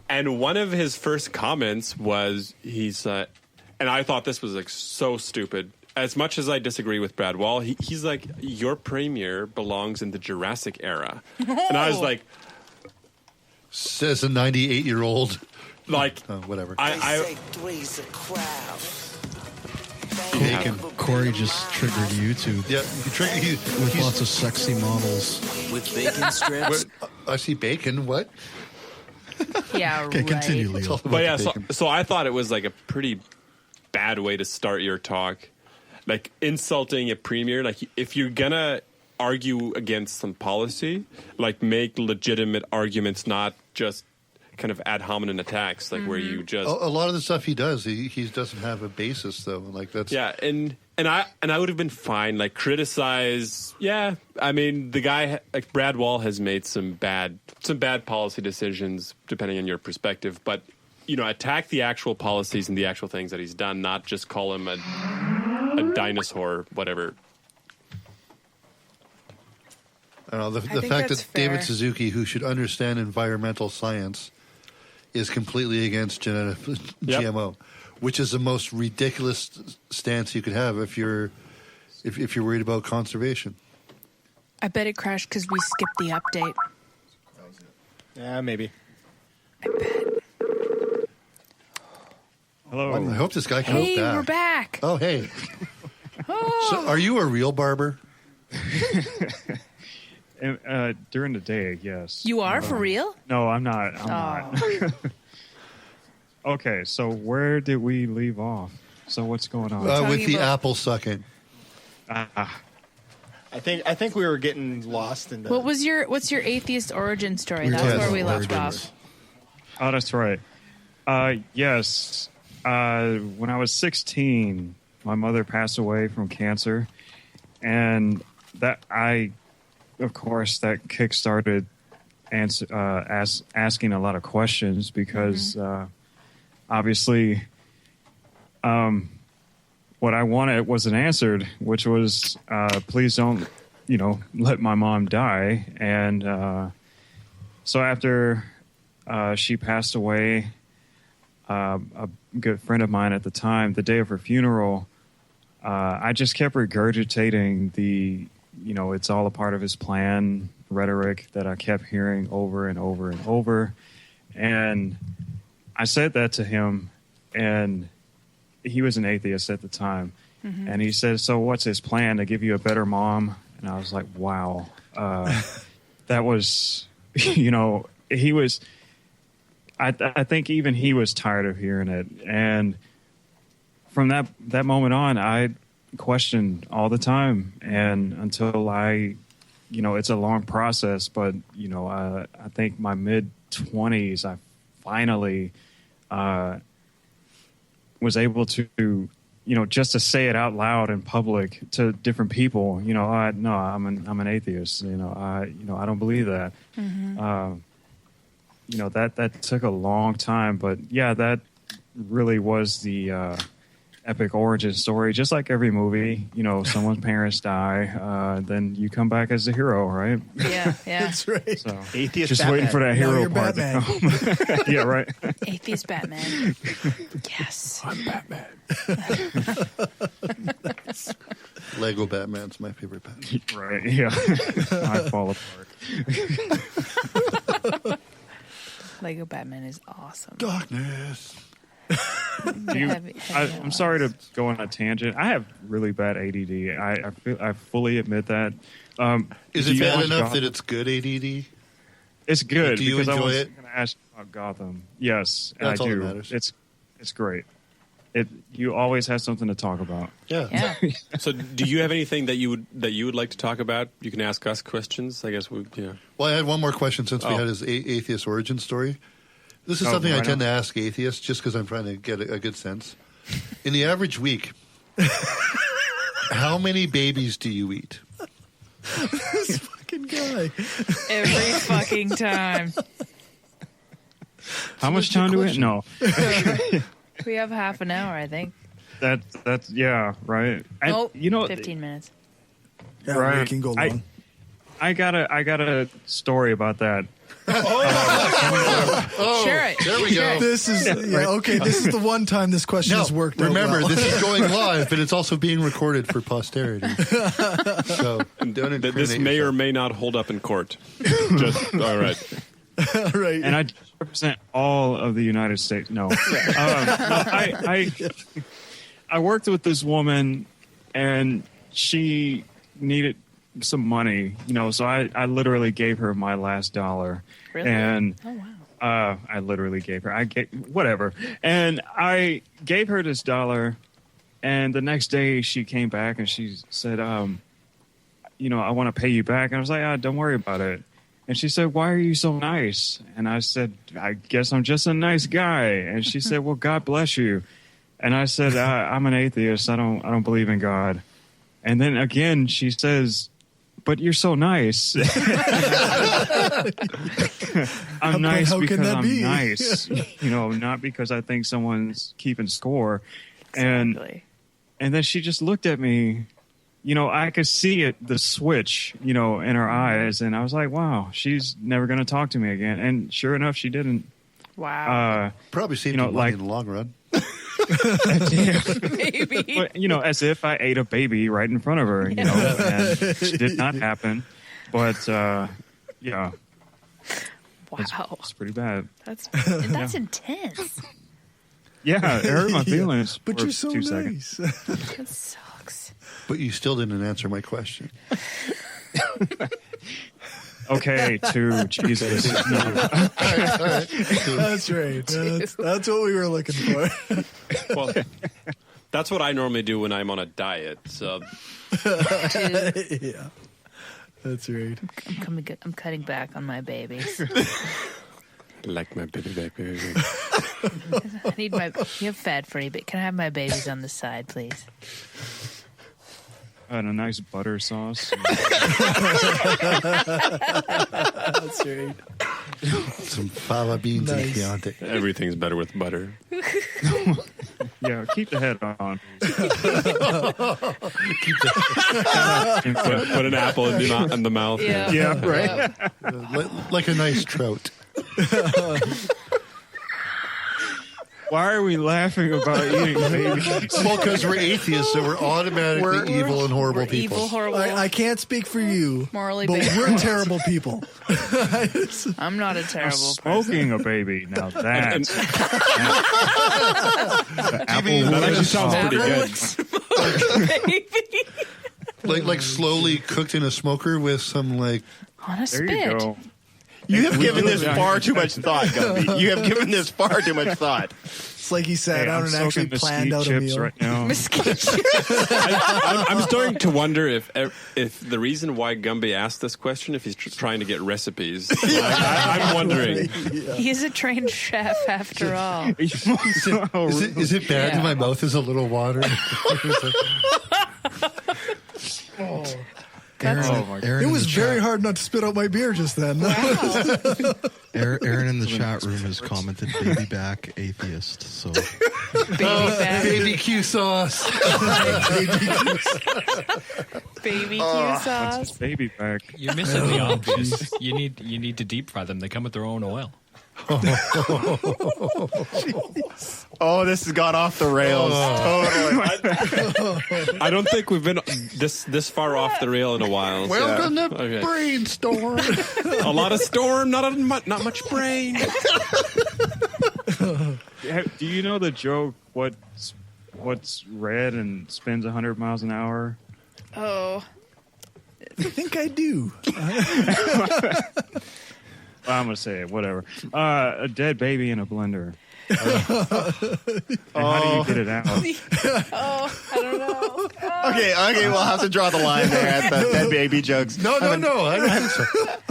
and one of his first comments was and I thought this was like so stupid. As much as I disagree with Brad Wall, he's like, your premiere belongs in the Jurassic era, and I was like, Says a 98-year-old. like Whatever. I three's a crowd. Bacon. Corey just triggered YouTube Yeah, with he's, lots of sexy models. With bacon strips. I see bacon. What? yeah, Okay, right. continue, Leo. It's all about But yeah, the so, bacon. so I thought it was like a pretty bad way to start your talk, like insulting a premier. Like if you're gonna argue against some policy, like make legitimate arguments, not just kind of ad hominem attacks, like where you just A lot of the stuff he does, he doesn't have a basis though. Like that's yeah, and I would have been fine. Like criticize, yeah. I mean, the guy like Brad Wall has made some bad policy decisions, depending on your perspective. But you know, attack the actual policies and the actual things that he's done, not just call him a dinosaur, whatever. I don't know, the think fact that's that David fair. Suzuki, who should understand environmental science, is completely against GMO, which is the most ridiculous stance you could have if you're worried about conservation. I bet it crashed because we skipped the update. Yeah, maybe. Hello. I hope this guy comes Hey, back. we're back. Oh, hey. Oh. So, are you a real barber? During the day, yes. You are for real? No, I'm not. I'm not. Okay, so where did we leave off? So what's going on? talking With the about- apple sucking. I think we were getting lost in the. What's your atheist origin story? We That's talked where we about left origin. off. Oh, that's right. Yes. When I was 16, my mother passed away from cancer, and that kickstarted asking a lot of questions because obviously, what I wanted wasn't answered, which was please don't let my mom die. And so after she passed away, a good friend of mine at the time, the day of her funeral, I just kept regurgitating the, it's all a part of his plan rhetoric that I kept hearing over and over and over. And I said that to him, and he was an atheist at the time. Mm-hmm. And he said, so what's his plan, to give you a better mom? And I was like, wow. That was, he was, I think even he was tired of hearing it. And from that moment on, I questioned all the time. And until it's a long process, but, I think my mid-20s, I finally was able to, just to say it out loud in public to different people, I'm an atheist. I don't believe that. Mm-hmm. That took a long time, but yeah, that really was the epic origin story. Just like every movie, someone's parents die, then you come back as a hero, right? Yeah. That's right. So Atheist just Batman. waiting for that hero part Batman. to come. Yeah, right. Atheist Batman. Yes. I'm Batman. Lego Batman's my favorite Batman. Right, yeah. I fall apart. Lego Batman is awesome. Darkness. I'm sorry to go on a tangent. I have really bad ADD. I fully admit that. Is it bad enough that it's good ADD? It's good. Do you because enjoy I was it? going to ask you about Gotham. Yes, That's I all do. that matters. It's great. You always have something to talk about. Yeah. So, do you have anything that you would like to talk about? You can ask us questions. I guess Well, I had one more question since we had his atheist origin story. This is something I tend to ask atheists just because I'm trying to get a good sense. In the average week, how many babies do you eat? This fucking guy. Every fucking time. How much time do we? No. We have half an hour, I think. That's yeah, right. And, 15 minutes. Yeah, right. we can go long. I got a story about that. Share it. There we go. This is okay. This is the one time this question has worked out remember, well. this is going live, but it's also being recorded for posterity. So don't incriminate this may yourself. or may not hold up in court. Just all right. right. And I represent all of the United States. No, I worked with this woman, and she needed some money, so I literally gave her my last dollar. Really? And Oh, wow. I literally gave her, whatever. And I gave her this dollar, and the next day she came back and she said, I want to pay you back. And I was like, don't worry about it. And she said, why are you so nice? And I said, I guess I'm just a nice guy. And she said, well, God bless you. And I said, I'm an atheist. I don't believe in God. And then again, she says, but you're so nice. I'm nice because I'm nice, not because I think someone's keeping score. Exactly. And then she just looked at me. I could see it, the switch, in her eyes. And I was like, wow, she's never going to talk to me again. And sure enough, she didn't. Wow. Probably saved you money in the long run. Maybe. But, as if I ate a baby right in front of her, and it did not happen. But, yeah. Wow. It's pretty bad. That's intense. Yeah, it hurt my feelings. But for you're so 2 nice. seconds. That sucks. But you still didn't answer my question. Okay, to Jesus. No. All right. That's right. That's what we were looking for. Well, that's what I normally do when I'm on a diet. So Yeah. That's right. I'm cutting back on my babies. like my baby back, baby. I need you have fat-free, but can I have my babies on the side, please? And a nice butter sauce. That's right. Some fava beans and Nice. Chianti. Everything's better with butter. Yeah, keep the head on. Put an apple in the mouth. Yeah. Right. Like a nice trout. Why are we laughing about eating babies? Well, because we're atheists, so we're automatically evil and horrible We're people. evil, horrible, I can't speak for you, morally but bankrupt. we're terrible people. I'm not a terrible Smoking a baby. Now that's the apple That actually wood sounds salt. pretty good. person. Baby. Like slowly cooked in a smoker with some like. On a There spit. you go. You have given this far too much thought, Gumby. You have given this far too much thought. It's like he sat Hey, down I'm and soaking actually mesquite planned out a chips meal. right now. I'm starting to wonder if the reason why Gumby asked this question, if he's trying to get recipes. I'm wondering. He's a trained chef after all. Is it bad Yeah. that my mouth is a little watered? It was very hard not to spit out my beer just then. Aaron in the chat room has commented "baby back atheist." So Baby back. Baby Q sauce. Baby Q What's sauce. his baby back? You're missing the obvious. You need to deep fry them. They come with their own oil. Oh, this has gone off the rails. Totally. I don't think we've been this far off the rail in a while. Welcome to Okay. Brainstorm. A lot of storm, not much brain. Do you know the joke? What's red and spins 100 miles an hour? Oh. I think I do. I'm gonna say it. Whatever. A dead baby in a blender. And how do you get it out? Oh, I don't know. Okay, we'll have to draw the line there at the dead baby jokes. No. I don't think so.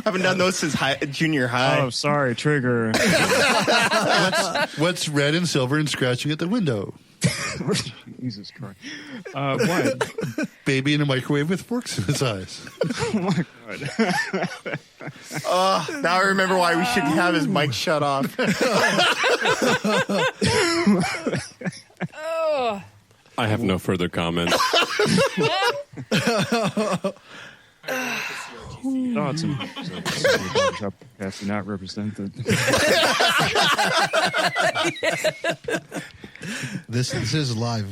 Haven't done those since junior high. Oh, sorry, trigger. What's red and silver and scratching at the window? Jesus Christ. What? Baby in a microwave with forks in his eyes. Oh my God. Now I remember why we should have his mic shut off. Oh. I have no further comments. Thoughts and Barbershop podcast do not represent the. this is live,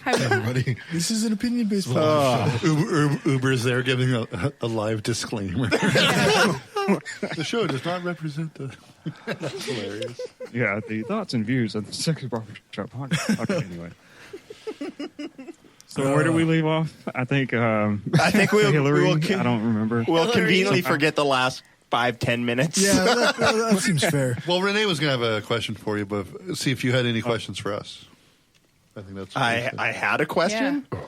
everybody. This is an opinion-based Uber's there giving a live disclaimer. The show does not represent the. That's hilarious. Yeah, the thoughts and views of the Sexy Barbershop podcast. Okay, anyway. So where did we leave off? I think we'll Hillary. I don't remember. We'll conveniently forget the last 5-10 minutes. Yeah, that seems fair. Well, Renee was going to have a question for you, but see if you had any questions for us. I think that's. I had a question. Yeah.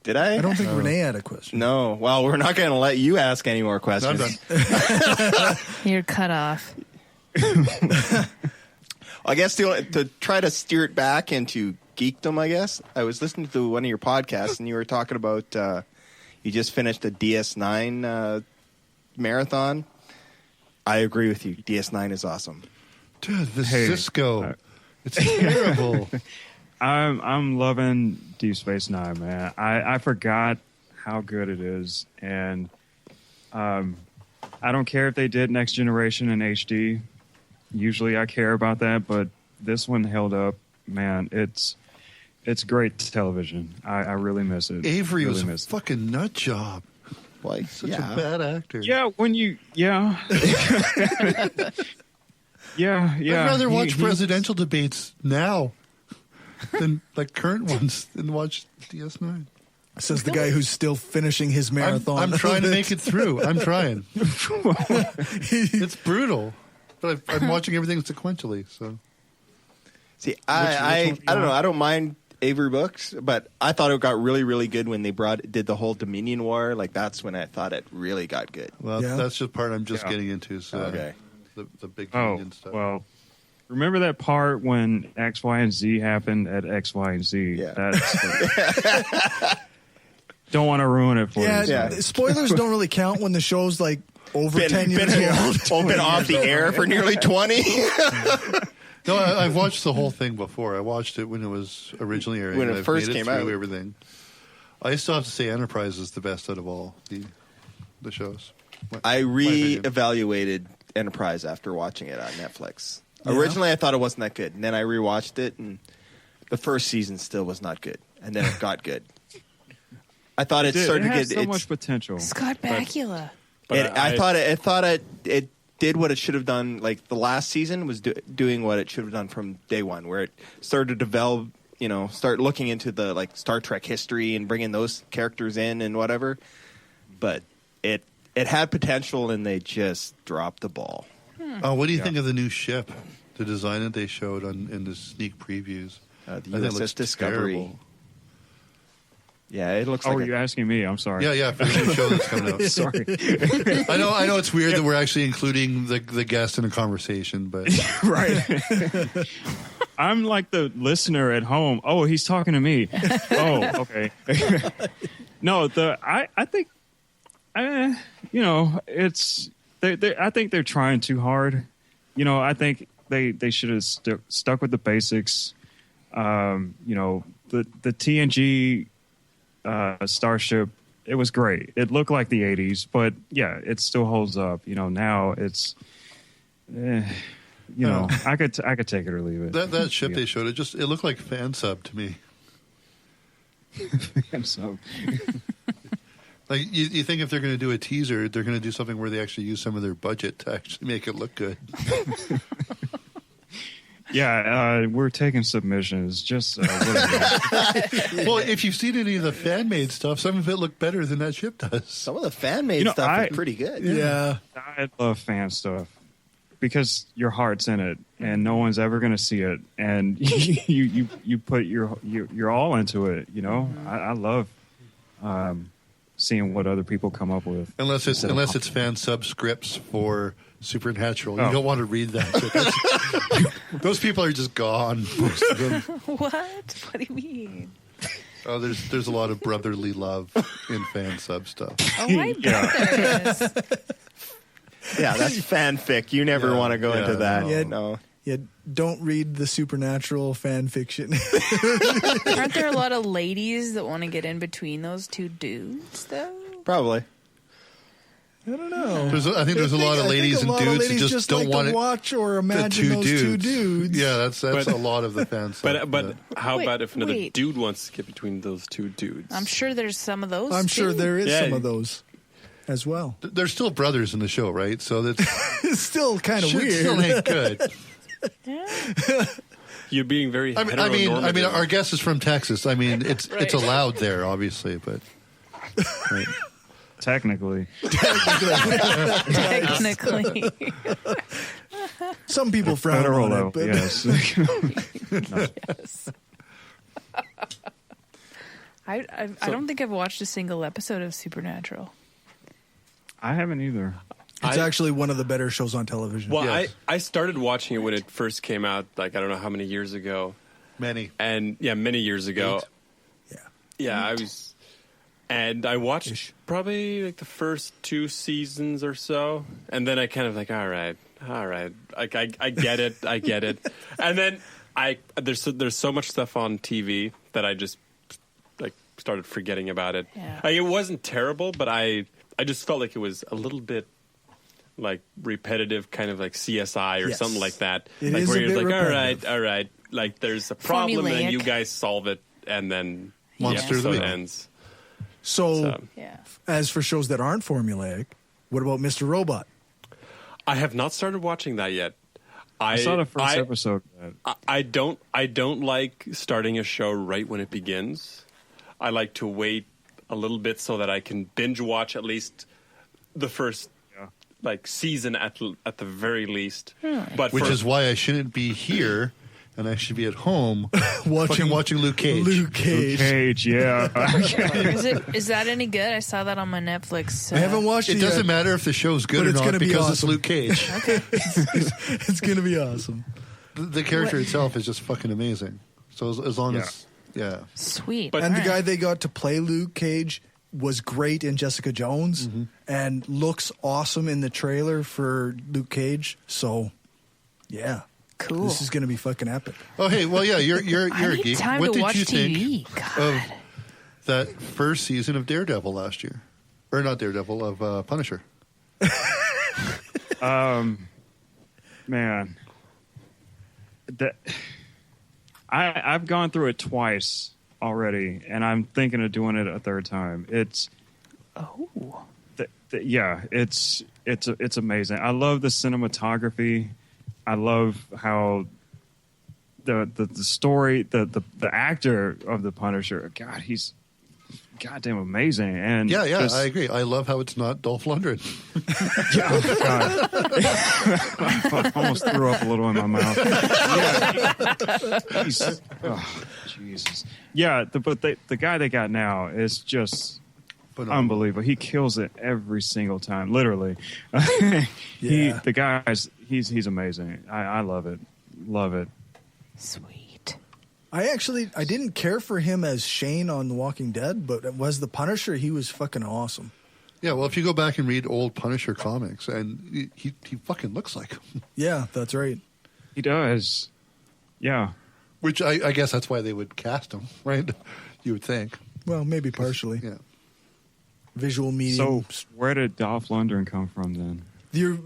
Did I? I don't think Renee had a question. No. Well, we're not going to let you ask any more questions. I'm done. You're cut off. I guess to try to steer it back into geekdom, I guess. I was listening to one of your podcasts, and you were talking about you just finished a DS9 marathon. I agree with you. DS9 is awesome. Dude, the Cisco. It's terrible. I'm loving Deep Space Nine, man. I forgot how good it is, and I don't care if they did Next Generation in HD. Usually I care about that, but this one held up. Man, it's great television. I really miss it. Avery really was a fucking nut job. Like, such a bad actor. Yeah, yeah. I'd rather watch presidential debates now than like current ones and watch DS9. Says the guy who's still finishing his marathon. I'm trying to make it through. I'm trying. It's brutal, but I'm watching everything sequentially. So, see, I don't know. I don't mind Avery books, but I thought it got really, really good when they did the whole Dominion War. Like that's when I thought it really got good. Well, that's just part I'm just getting into. So, okay, the big Dominion stuff. Well, remember that part when X, Y, and Z happened at X, Y, and Z? Yeah. That's don't want to ruin it for you. Yeah, spoilers don't really count when the show's like over 10 years old. Been off the air for nearly 20. No, I've watched the whole thing before. I watched it when it was originally airing. When it I've first made came through out. everything. I still have to say Enterprise is the best out of all the shows. I my opinion. reevaluated Enterprise after watching it on Netflix. Originally, I thought it wasn't that good, and then I rewatched it, and the first season still was not good, and then it got good. I thought it started to has get so much potential. Scott Bakula. I thought it did what it should have done. Like the last season was doing what it should have done from day one, where it started to develop. Start looking into the like Star Trek history and bringing those characters in and whatever. But it had potential, and they just dropped the ball. What do you think of the new ship? The design that they showed in the sneak previews. The I think it USS looks Discovery. terrible. Yeah, it looks Oh, like are you asking me? I'm sorry. Yeah, for the new show that's coming out. Sorry. I know it's weird that we're actually including the guest in a conversation, but Right. I'm like the listener at home. Oh, he's talking to me. Oh, okay. No, I think, it's I think they're trying too hard. I think they should have stuck with the basics. The TNG Starship, it was great. It looked like the 80s, but yeah, it still holds up. Now it's. I could take it or leave it. that ship they showed, it looked like fan sub to me. Fan sub. Like you think if they're going to do a teaser, they're going to do something where they actually use some of their budget to actually make it look good. Yeah, we're taking submissions. Just well, if you've seen any of the fan made stuff, some of it looked better than that ship does. some of the fan made stuff is pretty good. Yeah. I love fan stuff because your heart's in it, and no one's ever going to see it, and you put your all into it. I love seeing what other people come up with. Unless it's fan subscripts for Supernatural, you don't want to read that. Those people are just gone. Most of them. What? What do you mean? Oh, there's a lot of brotherly love in fan sub stuff. Oh, my brothers. Yeah, that's fanfic. You never want to go into that. Yeah. No. Yeah, don't read the Supernatural fan fiction. Aren't there a lot of ladies that want to get in between those two dudes, though? Probably. I don't know. I think there's a lot of ladies and dudes who just don't like want to to watch or imagine those two dudes. Yeah, that's a lot of the fans. But how about if another wait. dude wants to get between those two dudes? I'm sure there's some of those. I'm sure too. there is Yeah. some of those as well. They're still brothers in the show, right? So that's It's still kind of shit weird. still ain't good. You're being very I mean, heteronormative. our guest is from Texas. I mean, it's Right. allowed there, obviously, but right. Technically. Technically. Some people frown Federal, on though. it, but Yes. Yes. I don't think I've watched a single episode of Supernatural. I haven't either. it's actually one of the better shows on television. Well, Yes. I started watching it when it first came out, like I don't know how many years ago. Many. And yeah, many years ago. Yeah. Yeah, I was, and I watched probably like the first 2 seasons or so, and then I kind of like, all right, like I get it, and then there's so much stuff on TV that I just like started forgetting about it. Yeah. Like, it wasn't terrible, but I just felt like it was a little bit like repetitive, kind of like CSI or Yes. something like that. It like is where a you're bit like, repetitive. all right, like there's a problem and Formulaic. you guys solve it, and then Monster the of the episode week. ends. So, Yeah. as for shows that aren't formulaic, what about Mr. Robot? I have not started watching that yet. I saw the first episode. I don't like starting a show right when it begins. I like to wait a little bit so that I can binge watch at least the first like season at the very least. But Which is why I shouldn't be here, and I should be at home watching Luke Cage. Luke Cage. Cage, yeah. Is that any good? I saw that on my Netflix. I haven't watched it It yet. doesn't matter if the show's good But or it's not gonna be because it's awesome. Luke Cage. It's going to be awesome. The character itself is just fucking amazing. So as long as Sweet. But- And the All guy right. they got to play Luke Cage was great in Jessica Jones and looks awesome in the trailer for Luke Cage. So, yeah. Cool. This is going to be fucking epic. Oh, hey, well, yeah, you're I a need geek. time What to did watch you TV. think God. of that first season of Daredevil last year? Or not Daredevil, of Punisher. Man, I've gone through it twice already, and I'm thinking of doing it a third time. It's it's amazing. I love the cinematography. I love how the story, the actor of the Punisher. God, he's goddamn amazing. And Yeah, just- I agree. I love how it's not Dolph Lundgren. Yeah, oh, God. I almost threw up a little in my mouth. Yeah. Jesus. Yeah, but the guy they got now is just unbelievable. He kills it every single time, literally. The guy's amazing. I love it. Love it. Sweet. I didn't care for him as Shane on The Walking Dead, but as the Punisher, he was fucking awesome. Yeah, well, if you go back and read old Punisher comics, and he fucking looks like him. Yeah, that's right. He does. Yeah. Which I guess that's why they would cast him, right? You would think. Well, maybe partially. Yeah. Visual medium. So where did Dolph Lundgren come from then? You're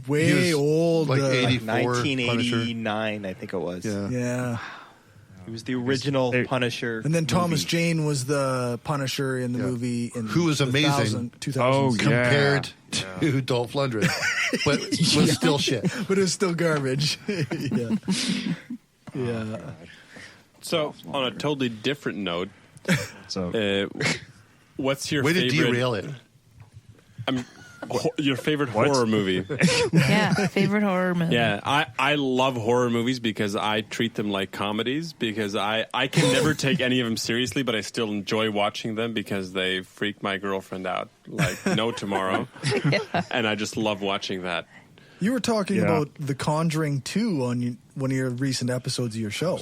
way He was old. like 84 1989, I think it was. Yeah. He was the original Punisher. And then Thomas movie. Jane was the Punisher in the movie. Who was amazing. 2000. Compared to Dolph Lundgren. But was still shit. But it was still garbage. Yeah. Yeah. So, on a totally different note, what's your Way favorite... to derail it. Your favorite horror movie? Yeah, favorite horror movie. Yeah, I love horror movies because I treat them like comedies because I can never take any of them seriously, but I still enjoy watching them because they freak my girlfriend out like no tomorrow. And I just love watching that. You were talking about The Conjuring 2 on one of your recent episodes of your show.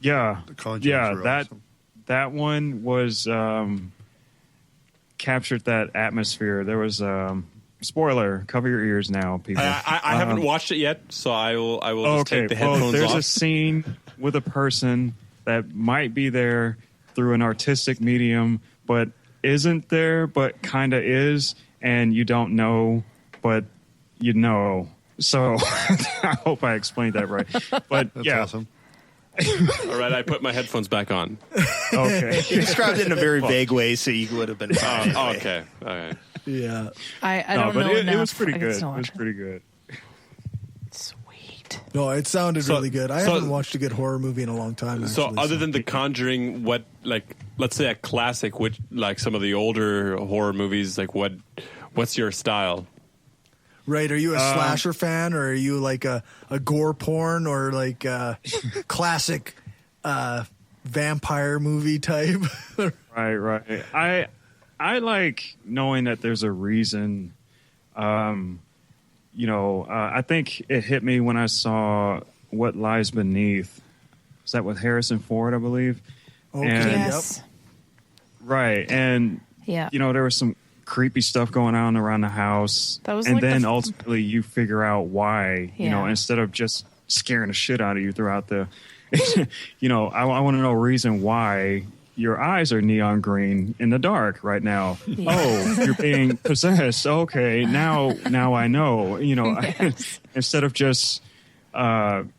Yeah. The Conjuring were awesome. That one was captured that atmosphere. There was spoiler. Cover your ears now, people. I haven't watched it yet, so I will just take the headphones there's off. a scene with a person that might be there through an artistic medium, but isn't there, but kind of is, and you don't know, but you know. So I hope I explained that right. But That's yeah. awesome. All right, I put my headphones back on. Okay. You described it in a very vague way, so you would have been fine. anyway. Okay. All right. Yeah. I don't know enough. It was pretty I good. can still It was watch pretty good. Sweet. No, it sounded really good. I so- haven't watched a good horror movie in a long time. So, Actually, other than The Conjuring, what, like, let's say a classic, which, like some of the older horror movies, like, what's your style? Right, are you a slasher fan, or are you like a gore porn, or like a classic vampire movie type? Right. I like knowing that there's a reason. I think it hit me when I saw What Lies Beneath. Is that with Harrison Ford, I believe? Okay. And- Yes. Right, and Yeah. there was some creepy stuff going on around the house, That was and like the then f- ultimately you figure out why. Yeah. Instead of just scaring the shit out of you throughout the. I want to know a reason why your eyes are neon green in the dark right now. Yeah. Oh, you're being possessed. Okay, now I know. Yes. Instead of just, burn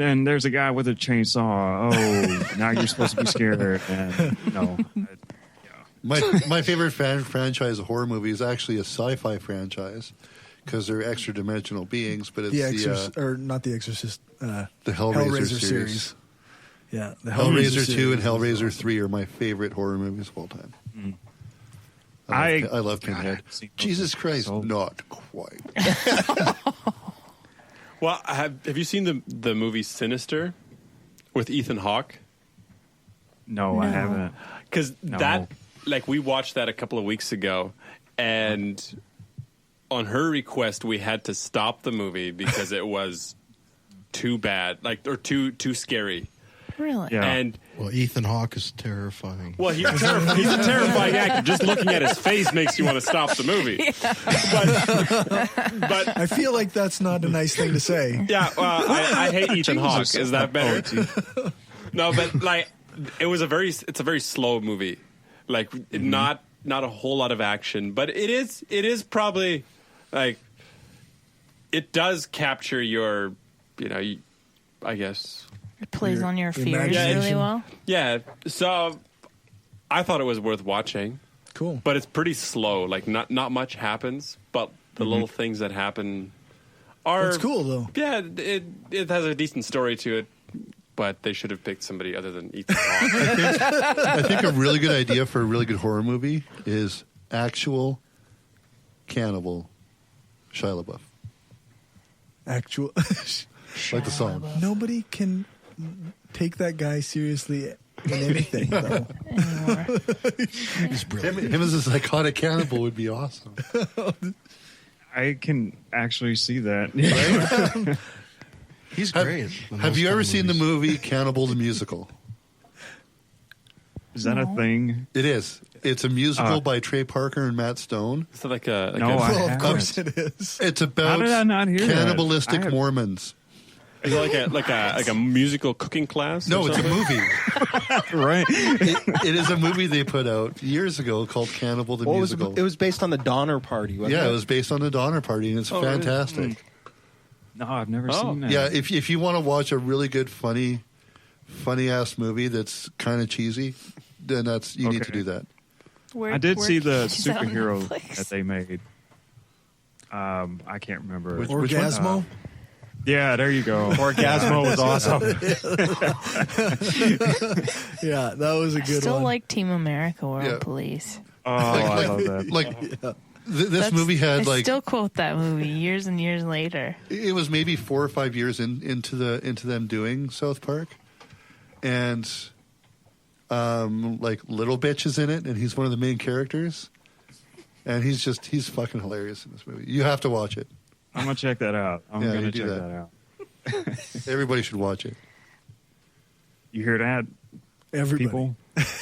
and there's a guy with a chainsaw. Oh, now you're supposed to be scared. And, My favorite franchise of horror movie is actually a sci-fi franchise because they're extra dimensional beings, but it's The Exorcist, or not The Exorcist, the Hellraiser series. Yeah, the Hellraiser 2 and series. Hellraiser 3 are my favorite horror movies of all time. I love Pinhead. Jesus Christ, not quite. Well, have you seen the movie Sinister with Ethan Hawke? No, I haven't. Because No. that, like, we watched that a couple of weeks ago, and on her request, we had to stop the movie because it was too bad, or too scary. Really? Yeah. And Well, Ethan Hawke is terrifying. well, he's a terrifying actor. Just looking at his face makes you want to stop the movie. But I feel like that's not a nice thing to say. yeah, I hate Ethan Hawke. Is that better? No, but like it's a very slow movie. Like not a whole lot of action, but it is probably like it does capture your, I guess. It plays on your fears imagination. really well. Yeah, so I thought it was worth watching. Cool. But it's pretty slow. Like not much happens, but the little things that happen are. That's cool though. Yeah, it has a decent story to it, but they should have picked somebody other than Ethan Hawke. I think a really good idea for a really good horror movie is actual cannibal Shia LaBeouf, Actual. like the song. Nobody can take that guy seriously in anything, though. Anymore. He's brilliant. Him as a psychotic cannibal would be awesome. I can actually see that. He's great. Have you ever seen the movie Cannibal the Musical? Is that a thing? It is. It's a musical by Trey Parker and Matt Stone. Is it like a No, I Well, of haven't. course it is. It's How about did I not hear that? cannibalistic I have- Mormons. is it like a musical cooking class? No, or it's a something? movie. Right. It is a movie they put out years ago called Cannibal the Musical. It was based on the Donner Party, wasn't Yeah, it? it was based on the Donner Party, and it's fantastic. No, I've never seen that. Yeah, if you want to watch a really good, funny ass movie that's kind of cheesy, then you need to Okay. do that. I did see the is that on superhero Netflix? that they made. I can't remember. Which one? Orgasmo? Yeah, there you go. Orgasmo was awesome. Yeah, that was a good Still one. like Team America World Yeah. Police. Oh, I love that. This That's- movie had I like still quote that movie years and years later. it was maybe 4 or 5 years into them doing South Park, and like Little Bitch is in it, and he's one of the main characters, and he's fucking hilarious in this movie. You have to watch it. I'm gonna check that out. I'm Yeah, gonna you do check that. that out. Everybody should watch it. You hear that, Everybody. people?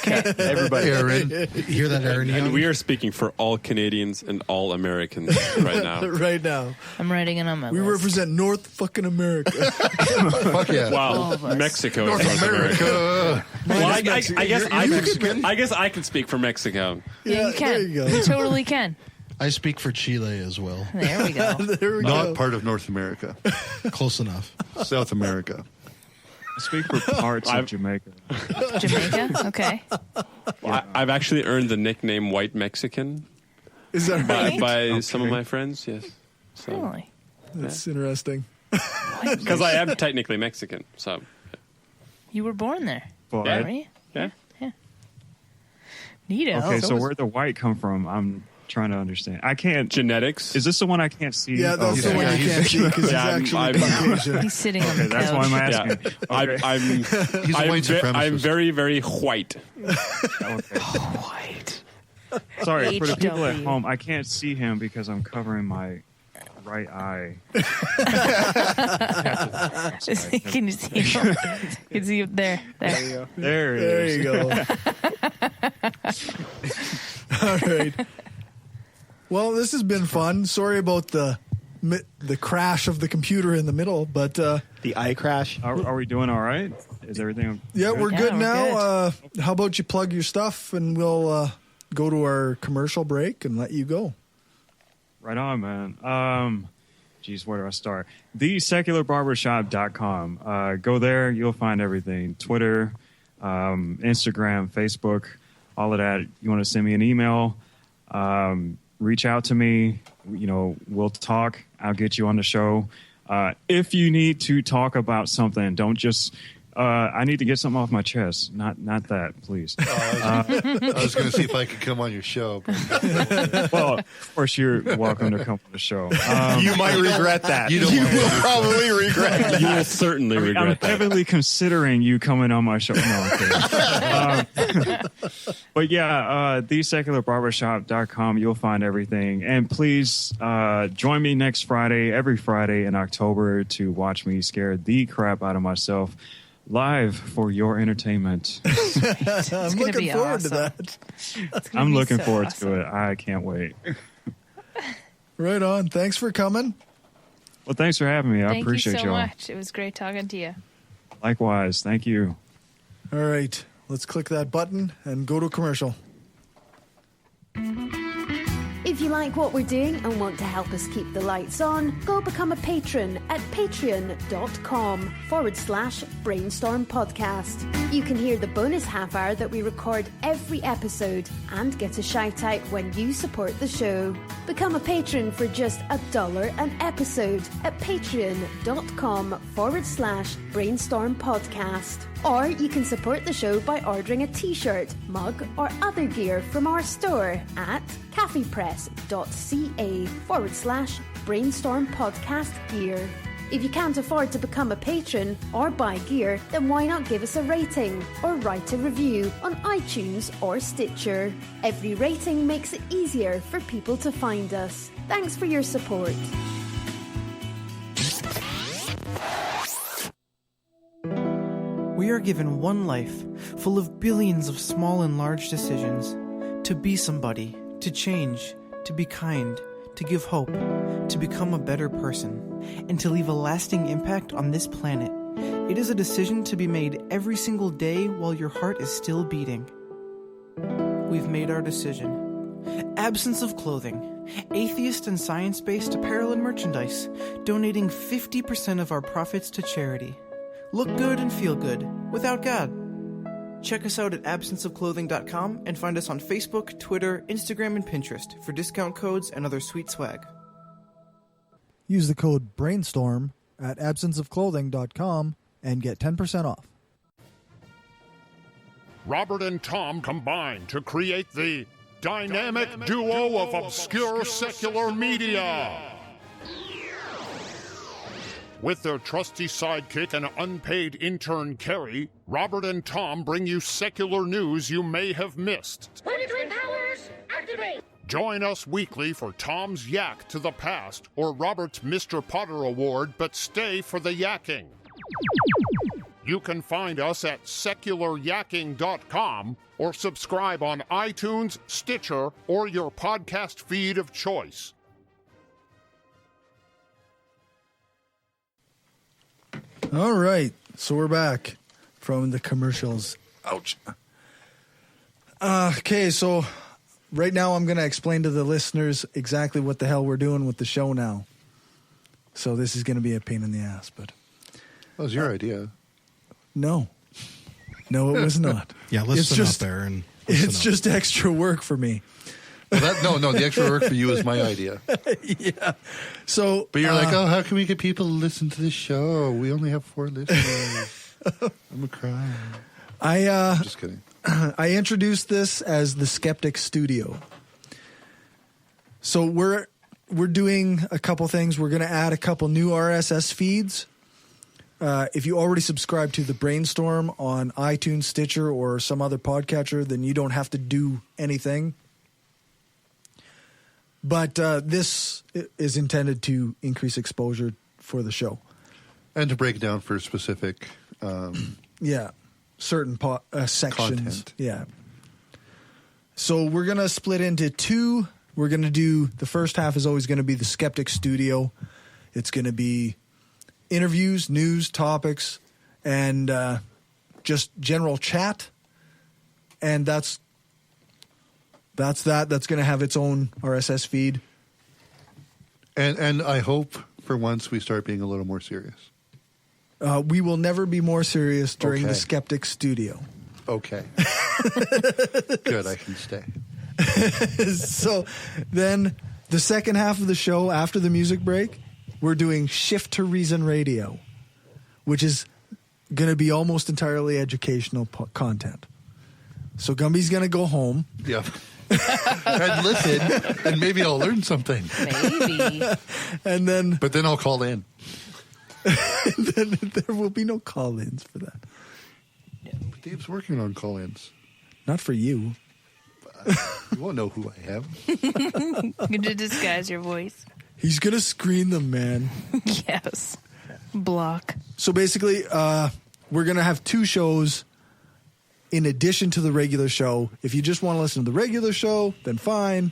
Everybody, Aaron. You hear that, Aaron? And Young? we are speaking for all Canadians and all Americans right now. Right now. I'm writing it on my We list. represent North fucking America. Fuck yeah. Wow, All of us. Mexico is North America. Well, I guess I guess I can speak for Mexico. Yeah, you can. there you go. You totally can. I speak for Chile as well. There we go. There we Not go. part of North America. Close enough. South America. I speak for parts of Jamaica. Jamaica? Okay. I've actually earned the nickname White Mexican Is that right? by some of my friends. Yes, so Really? That's interesting. because I am technically Mexican. So You were born there, But, Yeah. were you? yeah. Neato. okay, so where'd the white come from? I'm trying to understand. I can't. Genetics. Is this the one I can't see? Yeah, that's the Okay. one you can't see because Yeah, he's I'm- actually I'm- Caucasian. He's sitting on the Okay, couch. that's why I'm Yeah, asking. Okay. He's a white supremacist. I'm very, very white. Okay. White. Sorry, for the people at HW. home, I can't see him because I'm covering my right eye. Can you see him? You can see him there. There. There it There is. you go. All right. Well, this has been fun. Sorry about the crash of the computer in the middle, but The eye crash. Are we doing all right? Is everything? yeah, we're Yeah, good we're now. How about you plug your stuff and we'll go to our commercial break and let you go. Right on, man. Geez, where do I start? TheSecularBarbershop.com. Go there. You'll find everything. Twitter, Instagram, Facebook, all of that. You want to send me an email, reach out to me. We'll talk. I'll get you on the show. If you need to talk about something, don't just... I need to get something off my chest. Not that, please. I was going to see if I could come on your show. But Well, of course, you're welcome to come on the show. You might regret that. You You, don't want will to. probably regret that. You will certainly I'm regret that. heavily considering you coming on my show. No, I'm kidding. But yeah, thesecularbarbershop.com. You'll find everything. And please join me next Friday, every Friday in October, to watch me scare the crap out of myself live for your entertainment. I'm gonna looking be forward to awesome. that. It's gonna I'm be looking so forward awesome. to it. I can't wait. Right on. Thanks for coming. Well, thanks for having me. I Thank appreciate you so y'all. much. It was great talking to you. Likewise. Thank you. All right. Let's click that button and go to commercial. If you like what we're doing and want to help us keep the lights on, go become a patron at patreon.com/brainstorm podcast. You can hear the bonus half hour that we record every episode and get a shout out when you support the show. Become a patron for just $1 an episode at patreon.com/brainstorm podcast. Or you can support the show by ordering a t-shirt, mug or other gear from our store at caffeepress.ca/brainstorm podcast gear. If you can't afford to become a patron or buy gear, then why not give us a rating or write a review on iTunes or Stitcher? Every rating makes it easier for people to find us. Thanks for your support. We are given one life, full of billions of small and large decisions. To be somebody, to change, to be kind, to give hope, to become a better person, and to leave a lasting impact on this planet. It is a decision to be made every single day while your heart is still beating. We've made our decision. Absence of Clothing. Atheist and science-based apparel and merchandise, donating 50% of our profits to charity. Look good and feel good, without God. Check us out at absenceofclothing.com and find us on Facebook, Twitter, Instagram, and Pinterest for discount codes and other sweet swag. Use the code BRAINSTORM at absenceofclothing.com and get 10% off. Robert and Tom combine to create the dynamic duo of obscure secular media. With their trusty sidekick and unpaid intern Kerry, Robert and Tom bring you secular news you may have missed. Twin powers, activate! Join us weekly for Tom's Yak to the Past or Robert's Mr. Potter Award, but stay for the yakking. You can find us at secularyakking.com or subscribe on iTunes, Stitcher, or your podcast feed of choice. All right, so we're back from the commercials. Ouch. Okay, so right now I'm going to explain to the listeners exactly what the hell we're doing with the show now. So this is going to be a pain in the ass, but... That was your idea. No, it was not. Yeah, listen up there and it's just extra work for me. Well, no, the extra work for you is my idea. Yeah. So, but you're like, oh, how can we get people to listen to the show? We only have 4 listeners. I'm crying. I'm just kidding. I introduced this as the Skeptic Studio. So we're doing a couple things. We're going to add a couple new RSS feeds. If you already subscribe to the Brainstorm on iTunes, Stitcher, or some other podcatcher, then you don't have to do anything. But this is intended to increase exposure for the show. And to break down for specific... certain sections. Content. Yeah. So we're going to split into 2. We're going to do... The first half is always going to be the Skeptic Studio. It's going to be interviews, news, topics, and just general chat. And that's that. That's going to have its own RSS feed. And I hope for once we start being a little more serious. We will never be more serious during the Skeptic Studio. Okay. Good, I can stay. So then the second half of the show, after the music break, we're doing Shift to Reason Radio, which is going to be almost entirely educational content. So Gumby's going to go home. Yeah. And listen, and maybe I'll learn something. Maybe. But then I'll call in. Then there will be no call-ins for that. Dave's working on call-ins. Not for you. You won't know who I am. You're going to disguise your voice. He's going to screen them, man. Yes. Block. So basically, we're going to have 2 shows in addition to the regular show. If you just want to listen to the regular show, then fine.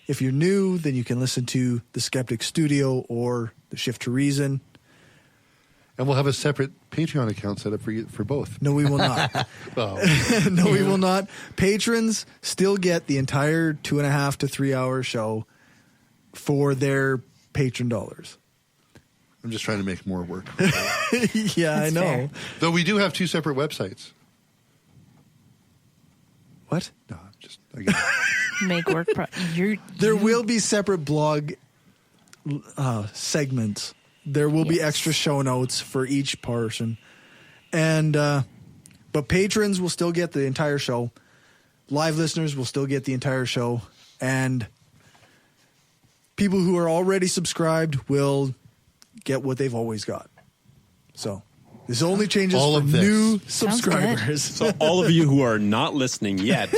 If you're new, then you can listen to the Skeptic Studio or the Shift to Reason. And we'll have a separate Patreon account set up for both. No, we will not. No, we will not. Patrons still get the entire 2.5 to 3 hour show for their patron dollars. I'm just trying to make more work. Yeah, I know. fair. Though we do have 2 separate websites. What? No, I guess. Make work. There will be separate blog segments. There will be extra show notes for each person. And but patrons will still get the entire show. Live listeners will still get the entire show. And people who are already subscribed will get what they've always got. So this only changes All for of this. new Sounds subscribers. So all of you who are not listening yet,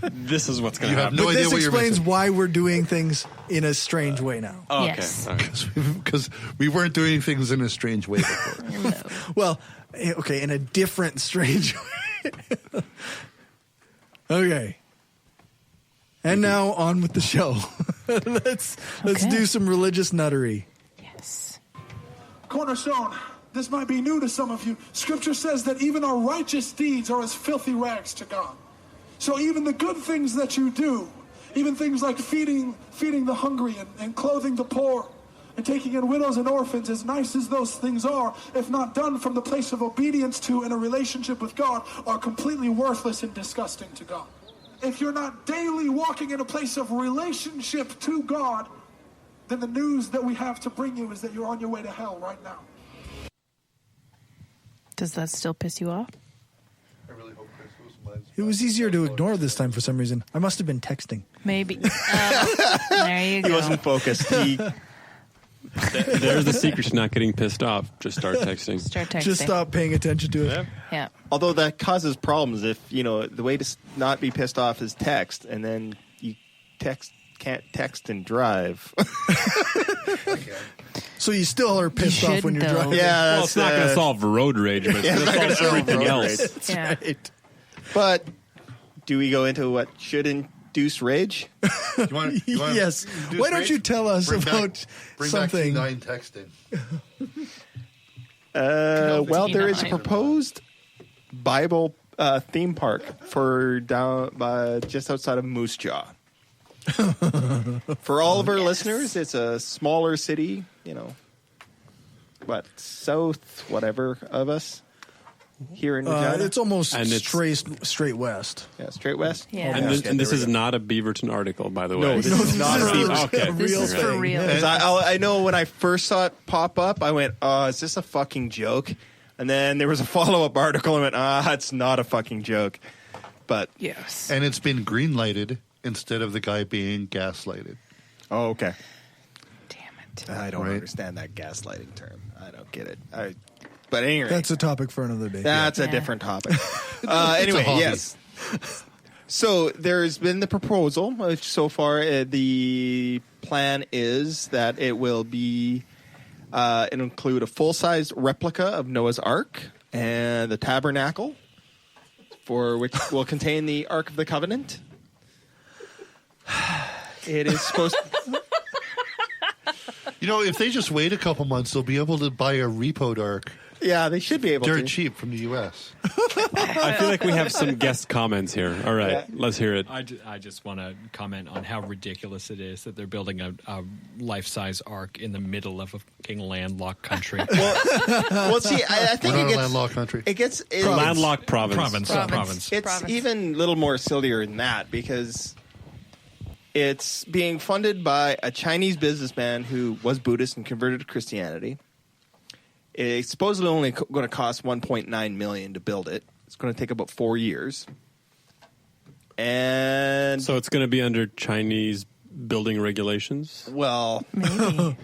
this is what's going to You have happen. no But idea this what you're explains missing. why we're doing things in a strange way now. Oh, okay. Yes. All right. Because we weren't doing things in a strange way before. Well, okay, in a different strange way. Okay. And now on with the show. Let's do some religious nuttery. Yes. Cornerstone, this might be new to some of you. Scripture says that even our righteous deeds are as filthy rags to God. So even the good things that you do, even things like feeding the hungry and clothing the poor and taking in widows and orphans, as nice as those things are, if not done from the place of obedience to and a relationship with God, are completely worthless and disgusting to God. If you're not daily walking in a place of relationship to God, then the news that we have to bring you is that you're on your way to hell right now. Does that still piss you off? I really hope Chris was It was easier to ignore this time for some reason. I must have been texting. Maybe. There you go. He wasn't focused. There's the secret to not getting pissed off. Just start texting. Start texting. Just stop paying attention to it. Yeah. Although that causes problems if, the way to not be pissed off is text, and then you can't text and drive. So you still are pissed off when you're though. driving. Yeah, Well, it's not going to solve road rage, but it's going to solve everything else. That's Yeah. right. But do we go into what should induce rage? You want Yes. Why don't you tell us about something? Bring back T9 texting. Well, there is a proposed Bible theme park for just outside of Moose Jaw. For all of our listeners, it's a smaller city, south, whatever of us here in Regina. It's almost And it's- straight west. Yeah, straight west. Yeah. And this is not a Beaverton article, by the way. No, this is not a Beaverton. Okay. This is for thing. real. 'Cause I know when I first saw it pop up, I went, "Oh, is this a fucking joke?" And then there was a follow-up article, and I went, it's not a fucking joke." But Yes. And it's been green lighted instead of the guy being gaslighted. oh, okay. Damn it. I don't Right. understand that gaslighting term. I don't get it. But anyway, That's a topic for another day. that's a Yeah. different topic. Anyway, hobby. yes. So there's been the proposal. Which so far, the plan is that it will be it'll include a full-size replica of Noah's Ark and the tabernacle, for which will contain the Ark of the Covenant. It is supposed to... If they just wait a couple months, they'll be able to buy a repoed Ark Yeah, they should be able dirt to. cheap from the U.S. I feel like we have some guest comments here. All right, let's hear it. I just want to comment on how ridiculous it is that they're building a life-size ark in the middle of a fucking landlocked country. Well, see, I think We're it not a gets... landlocked country. It gets... Landlocked province. Province. It's even a little more sillier than that, because it's being funded by a Chinese businessman who was Buddhist and converted to Christianity. It's supposedly only going to cost $1.9 million to build it. It's going to take about 4 years. And So it's going to be under Chinese building regulations? well, Maybe.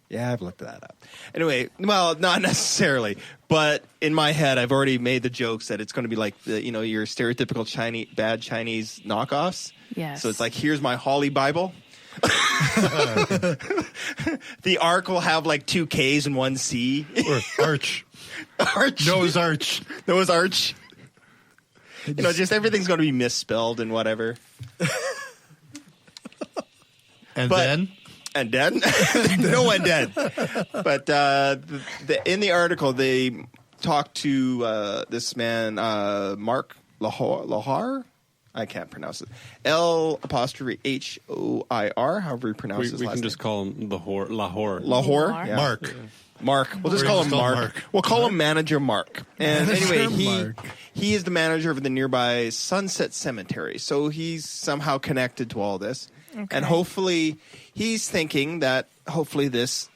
yeah, I've looked that up. Anyway, well, not necessarily, but in my head, I've already made the jokes that it's going to be like your stereotypical bad Chinese knockoffs. Yes. So it's like, here's my Holly Bible. The Ark will have like 2 Ks and 1 C. Or Arch. Arch. Noah's Arch. Noah's Arch. Just everything's going to be misspelled and whatever. And then? And then? No, and then. But in the article, they talked to this man, Mark Lahar. I can't pronounce it. L''Hoir, however you pronounce his last name. We can just call him Lahore. Lahore? Yeah. Mark. Yeah. Mark. We'll just call him Mark. We'll call him Manager Mark. And anyway, he is the manager of the nearby Sunset Cemetery. So he's somehow connected to all this. Okay. And hopefully, he's thinking that hopefully this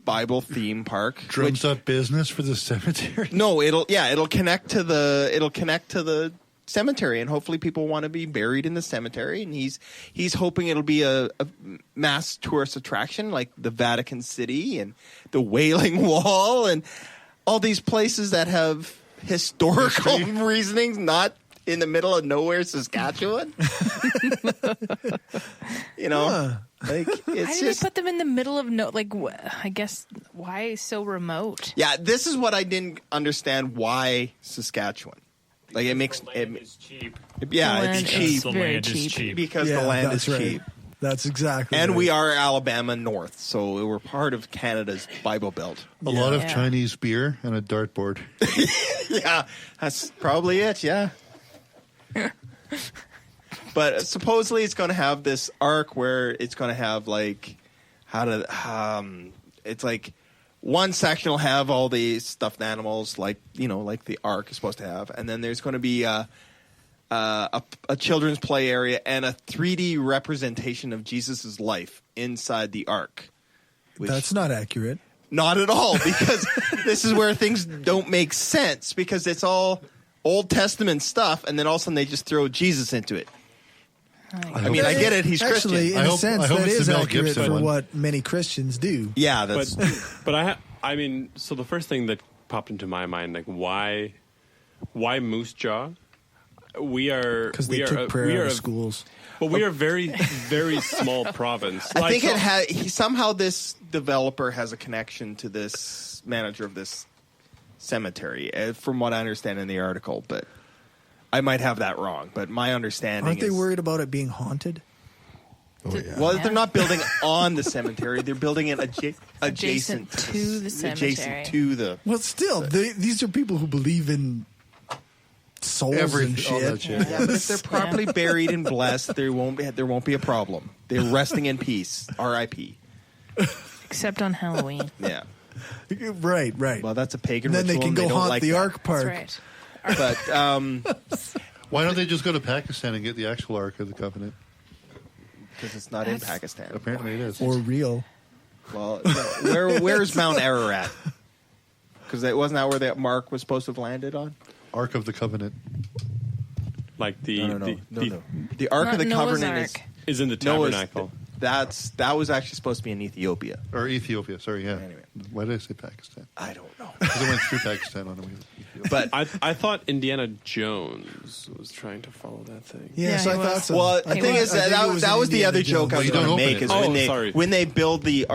Bible theme park drums up business for the cemetery. No, it'll connect to the cemetery, and hopefully people want to be buried in the cemetery, and he's hoping it'll be a mass tourist attraction like the Vatican City and the Wailing Wall and all these places that have historical reasonings, not in the middle of nowhere, Saskatchewan. Like it's How do just they put them in the middle of I guess why so remote? Yeah, this is what I didn't understand. Why Saskatchewan? Like it makes it is cheap. Yeah, it's cheap. The land is cheap because the land is cheap. That's exactly. And right. we are Alabama North, so we're part of Canada's Bible Belt. A lot of Chinese beer and a dartboard. Yeah, that's probably it. Yeah. But supposedly it's going to have this arc where it's going to have it's like one section will have all these stuffed animals like the ark is supposed to have, and then there's going to be a children's play area and a 3D representation of Jesus' life inside the ark. That's not accurate. Not at all, because this is where things don't make sense, because it's all Old Testament stuff, and then all of a sudden they just throw Jesus into it. I mean, I get it. He's actually, Christian. in a sense, that is accurate for what many Christians do. Yeah, that's. But I mean, so the first thing that popped into my mind, like, why Moose Jaw? Because they took prayer out of schools. But we are very, very small province. I think somehow this developer has a connection to this manager of this cemetery, from what I understand in the article. But I might have that wrong. But my understanding Aren't they worried about it being haunted? Oh, yeah. Well, they're not building on the cemetery. They're building it adjacent to the cemetery. Adjacent to the... Well, still, these are people who believe in souls and shit. Yeah, but if they're properly buried and blessed, there won't be a problem. They're resting in peace. R.I.P. Except on Halloween. Yeah. Right. Well, that's a pagan ritual. Then they can go haunt the Ark Park. That's right. But why don't they just go to Pakistan and get the actual Ark of the Covenant? Because it's not in Pakistan. Apparently it is. Or real. Well, where's Mount Ararat? Because it wasn't that where the Mark was supposed to have landed on? Ark of the Covenant. Like the The Ark of the Noah's Covenant is in the tabernacle. That was actually supposed to be in Ethiopia. Or Ethiopia, sorry, yeah. Anyway. Why did I say Pakistan? I don't know. Because I went through Pakistan on the way to Ethiopia. But I thought Indiana Jones was trying to follow that thing. Yeah, so I thought so. Well, the thing is that was the other joke I was going to make is when they build the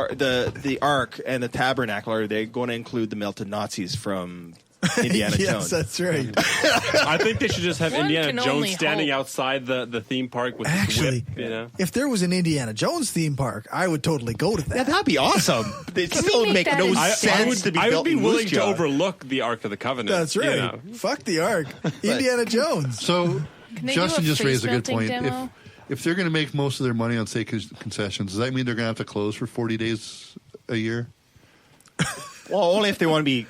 Ark and the tabernacle, are they going to include the melted Nazis from Indiana yes, Jones? That's right. I think they should just have One Indiana can Jones only standing hope. outside the theme park with Actually, his whip, you know? if there was an Indiana Jones theme park, I would totally go to that. Yeah, that'd be awesome. It Can still we make make no that sense to be I built would be in willing Moose to Jaw. overlook the Ark of the Covenant. That's right. You know? Fuck the Ark. Indiana Jones. So Can they Justin do a just raised a good face point. melting demo? If they're going to make most of their money on, say, concessions, does that mean they're going to have to close for 40 days a year? Well, only if they want to be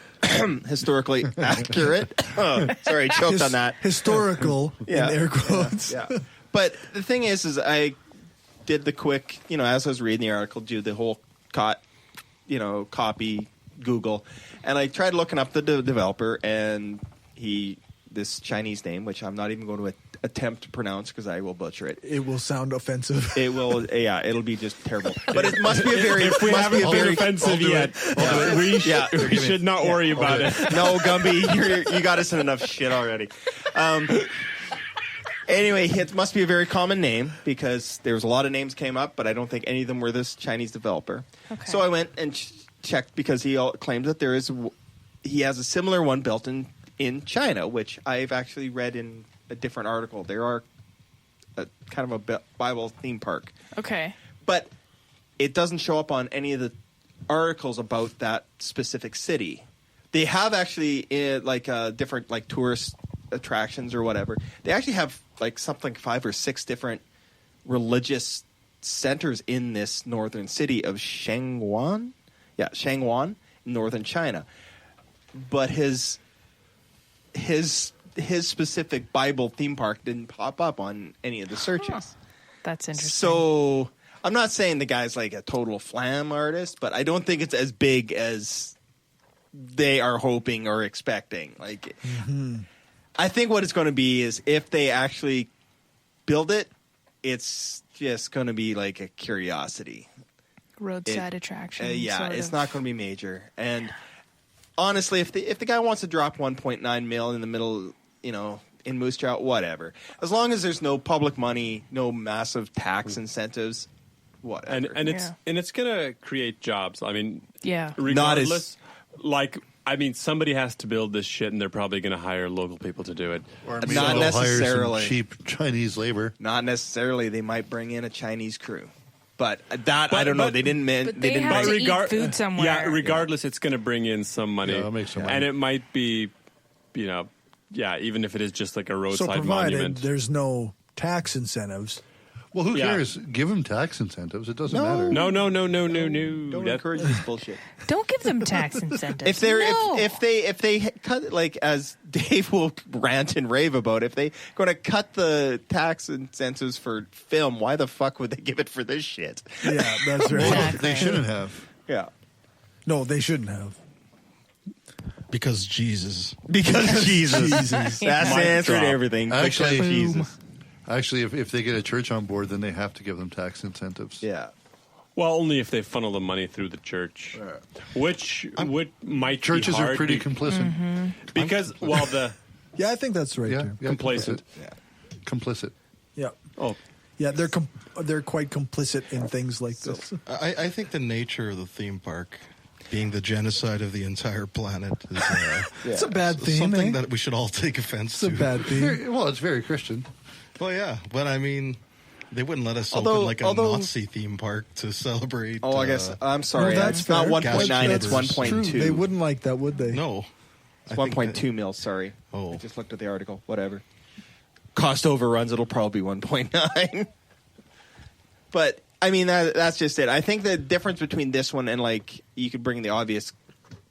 historically accurate. Sorry, I choked on that. Historical in air quotes. Yeah. But the thing is I did the quick, as I was reading the article, do the whole copy Google, and I tried looking up the developer, and this Chinese name, which I'm not even going to attempt to pronounce because I will butcher it. It will sound offensive. It will, it'll be just terrible. But it must be a very, if we haven't been offensive yet, we should not worry about it. No, Gumby, you got us in enough shit already. Anyway, it must be a very common name because there was a lot of names came up, but I don't think any of them were this Chinese developer. Okay. So I went and checked because he claims that there is he has a similar one built in China, which I've actually read in a different article. There are kind of a Bible theme park. Okay. But it doesn't show up on any of the articles about that specific city. They have actually different like tourist attractions or whatever. They actually have like something 5 or 6 different religious centers in this northern city of Shangwan. Yeah, Shangwan, northern China. But his specific Bible theme park didn't pop up on any of the searches. That's interesting. So I'm not saying the guy's like a total flam artist, but I don't think it's as big as they are hoping or expecting. Like, I think what it's going to be is if they actually build it, it's just going to be like a curiosity. Roadside attraction. It's not going to be major. And honestly, if the guy wants to drop 1.9 mil in the middle, in Moose Jaw, whatever. As long as there's no public money, no massive tax incentives, whatever. And it's going to create jobs. I mean, Not regardless, somebody has to build this shit, and they're probably going to hire local people to do it. Or maybe not necessarily. Hire some cheap Chinese labor. Not necessarily. They might bring in a Chinese crew. But I don't know. They didn't. They didn't have to eat food somewhere. Yeah, regardless, it's going to bring in some money. Yeah, it'll make some money. And it might be, even if it is just like a roadside so provided monument. There's no tax incentives. Well, who cares? Give them tax incentives. It doesn't matter. No. Don't encourage this bullshit. Don't give them tax incentives. If they cut it, like as Dave will rant and rave about, if they going to cut the tax incentives for film, why the fuck would they give it for this shit? Yeah, that's right. Exactly. They shouldn't have. Yeah. No, they shouldn't have. Because Jesus. Jesus. That's the answer to everything. Actually, Jesus. Actually, if they get a church on board, then they have to give them tax incentives. Yeah. Well, only if they funnel the money through the church, which might churches be hard are pretty complicit because yeah, I think that's right. Yeah, too. complacent. Complicit. Yeah. Oh, yeah. They're quite complicit in things like this. I think the nature of the theme park being the genocide of the entire planet is it's a bad theme. Something that we should all take offense to. It's a bad theme. Well, it's very Christian. Well, yeah, but I mean, they wouldn't let us open like a Nazi theme park to celebrate. Oh, I guess I'm sorry. No, that's it's not 1.9. It's True. 1.2. They wouldn't like that, would they? No, it's 1.2 mil. Sorry. Oh, I just looked at the article. Whatever. Cost overruns. It'll probably be 1.9. But I mean, that's just it. I think the difference between this one and like you could bring the obvious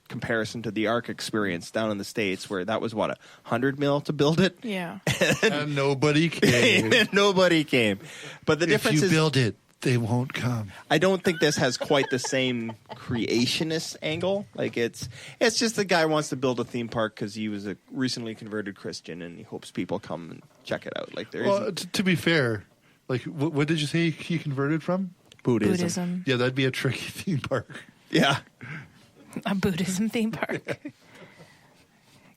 comparison to the Ark experience down in the States, where that was 100 mil to build it. Yeah. And nobody came. Nobody came. But the difference is, if you build it, they won't come. I don't think this has quite the same creationist angle. Like it's just the guy wants to build a theme park because he was a recently converted Christian and he hopes people come and check it out. Like to be fair, like what did you say he converted from? Buddhism. Yeah, that'd be a tricky theme park. Yeah. A Buddhism theme park.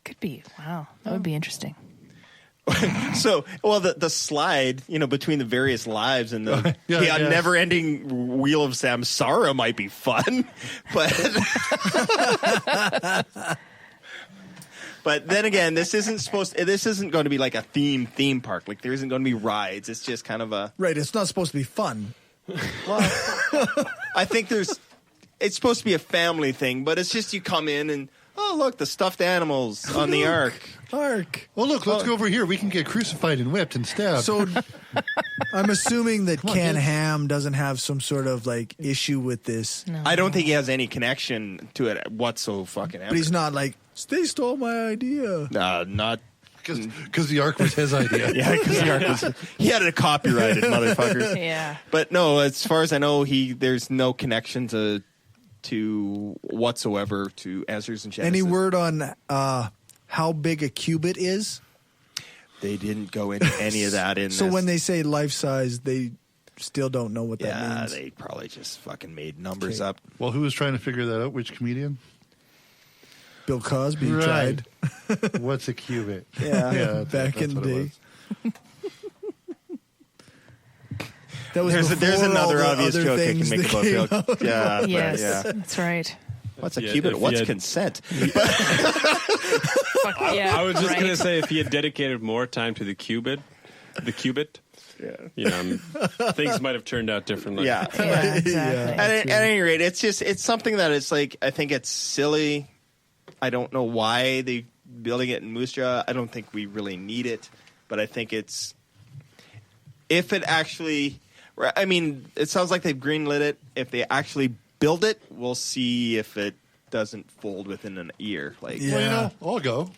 Could be. Wow. That would be interesting. So, the slide, between the various lives and the never-ending wheel of samsara might be fun, but but then again, this isn't going to be like a theme park. Like there isn't going to be rides. It's just kind of a right. It's not supposed to be fun. Well, I think it's supposed to be a family thing, but it's just you come in and, oh, look, the stuffed animals on the Ark. Well, look, let's go over here. We can get crucified and whipped and stabbed. So I'm assuming that Ken Ham doesn't have some sort of, like, issue with this. No. I don't think he has any connection to it whatsoever. But he's not like, they stole my idea. Not... Because the Ark was his idea. Yeah, because the Ark was... He had it copyrighted, motherfuckers. Yeah. But no, as far as I know, there's no connection to whatsoever to Answers in Genesis. Any word on how big a cubit is? They didn't go into any of that in So this. when they say life size, they still don't know what that means. Yeah, they probably just fucking made numbers up. Well, who was trying to figure that out? Which comedian? Bill Cosby right. tried. What's a cubit? Yeah, back in the day. That was there's another all the obvious other joke I things can make that about Bill. Yeah, Yes, yeah. that's right. What's a cubit? What's consent? I was just going to say, if he had dedicated more time to the qubit, things might have turned out differently. Yeah, exactly. At any rate, it's something that is like, I think it's silly. I don't know why they building it in Moose Jaw. I don't think we really need it, but I think if it actually, I mean, it sounds like they've greenlit it. If they actually build it, we'll see if it doesn't fold within an year. Like, Well, I'll go.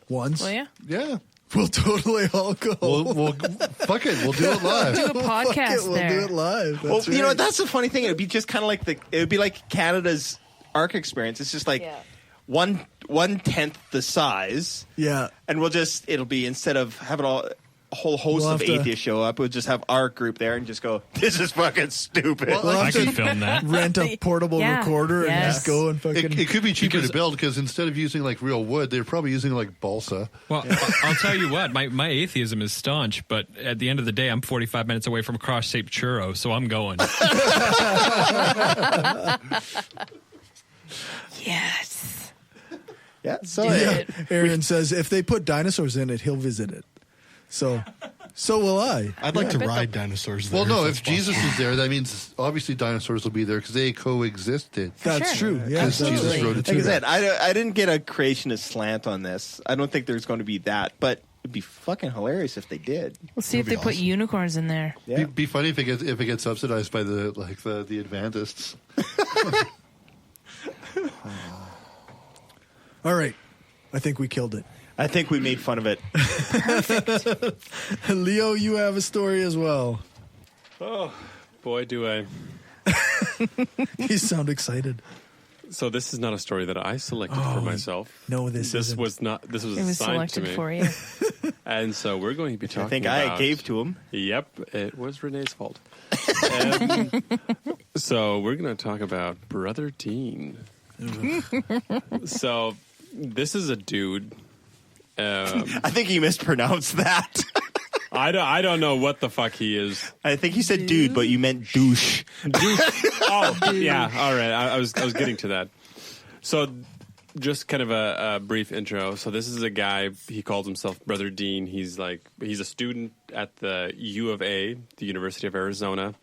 Once. Will you? Yeah. We'll totally all go. We'll fuck it. We'll do it live. Do a podcast We'll there. do it live. well, That's you know right. what? That's the funny thing. It would be just kind of like it would be like Canada's ARC experience. It's just like 1/10 the size. Yeah. And it'll be, instead of having a whole host We'll of have to- atheists show up, we'll just have our group there and just go, this is fucking stupid. We'll have I to can film that. Rent a portable Yeah. recorder and Yes. just go and fucking. It could be cheaper to build because instead of using like real wood, they're probably using like balsa. Well, I'll tell you what, my atheism is staunch, but at the end of the day, I'm 45 minutes away from a cross-shaped churro, so I'm going. Yes. Yeah. So Yeah. Aaron says if they put dinosaurs in it, he'll visit it. So will I. I'd like to ride dinosaurs there. Well, no, that's if Jesus possible. is there, that means obviously dinosaurs will be there because they coexisted. That's true. Yeah, Because Jesus wrote it like I too. said, I didn't get a creationist slant on this. I don't think there's going to be that, but it'd be fucking hilarious if they did. We'll see if they put unicorns in there. Yeah. Be funny if it gets subsidized by the Adventists. All right. I think we killed it. I think we made fun of it. Leo, you have a story as well. Oh, boy, do I. You sound excited. So this is not a story that I selected for myself. No, this isn't. was not. This was It was assigned to selected me. for you. And so we're going to be talking I think about, I gave to him. Yep, it was Renee's fault. So we're going to talk about Brother Dean. So this is a dude. I think you mispronounced that. I don't know what the fuck he is. I think you said dude, but you meant douche. Oh, yeah. All right. I was getting to that. So just kind of a brief intro. So this is a guy, he calls himself Brother Dean. He's a student at the U of A, the University of Arizona.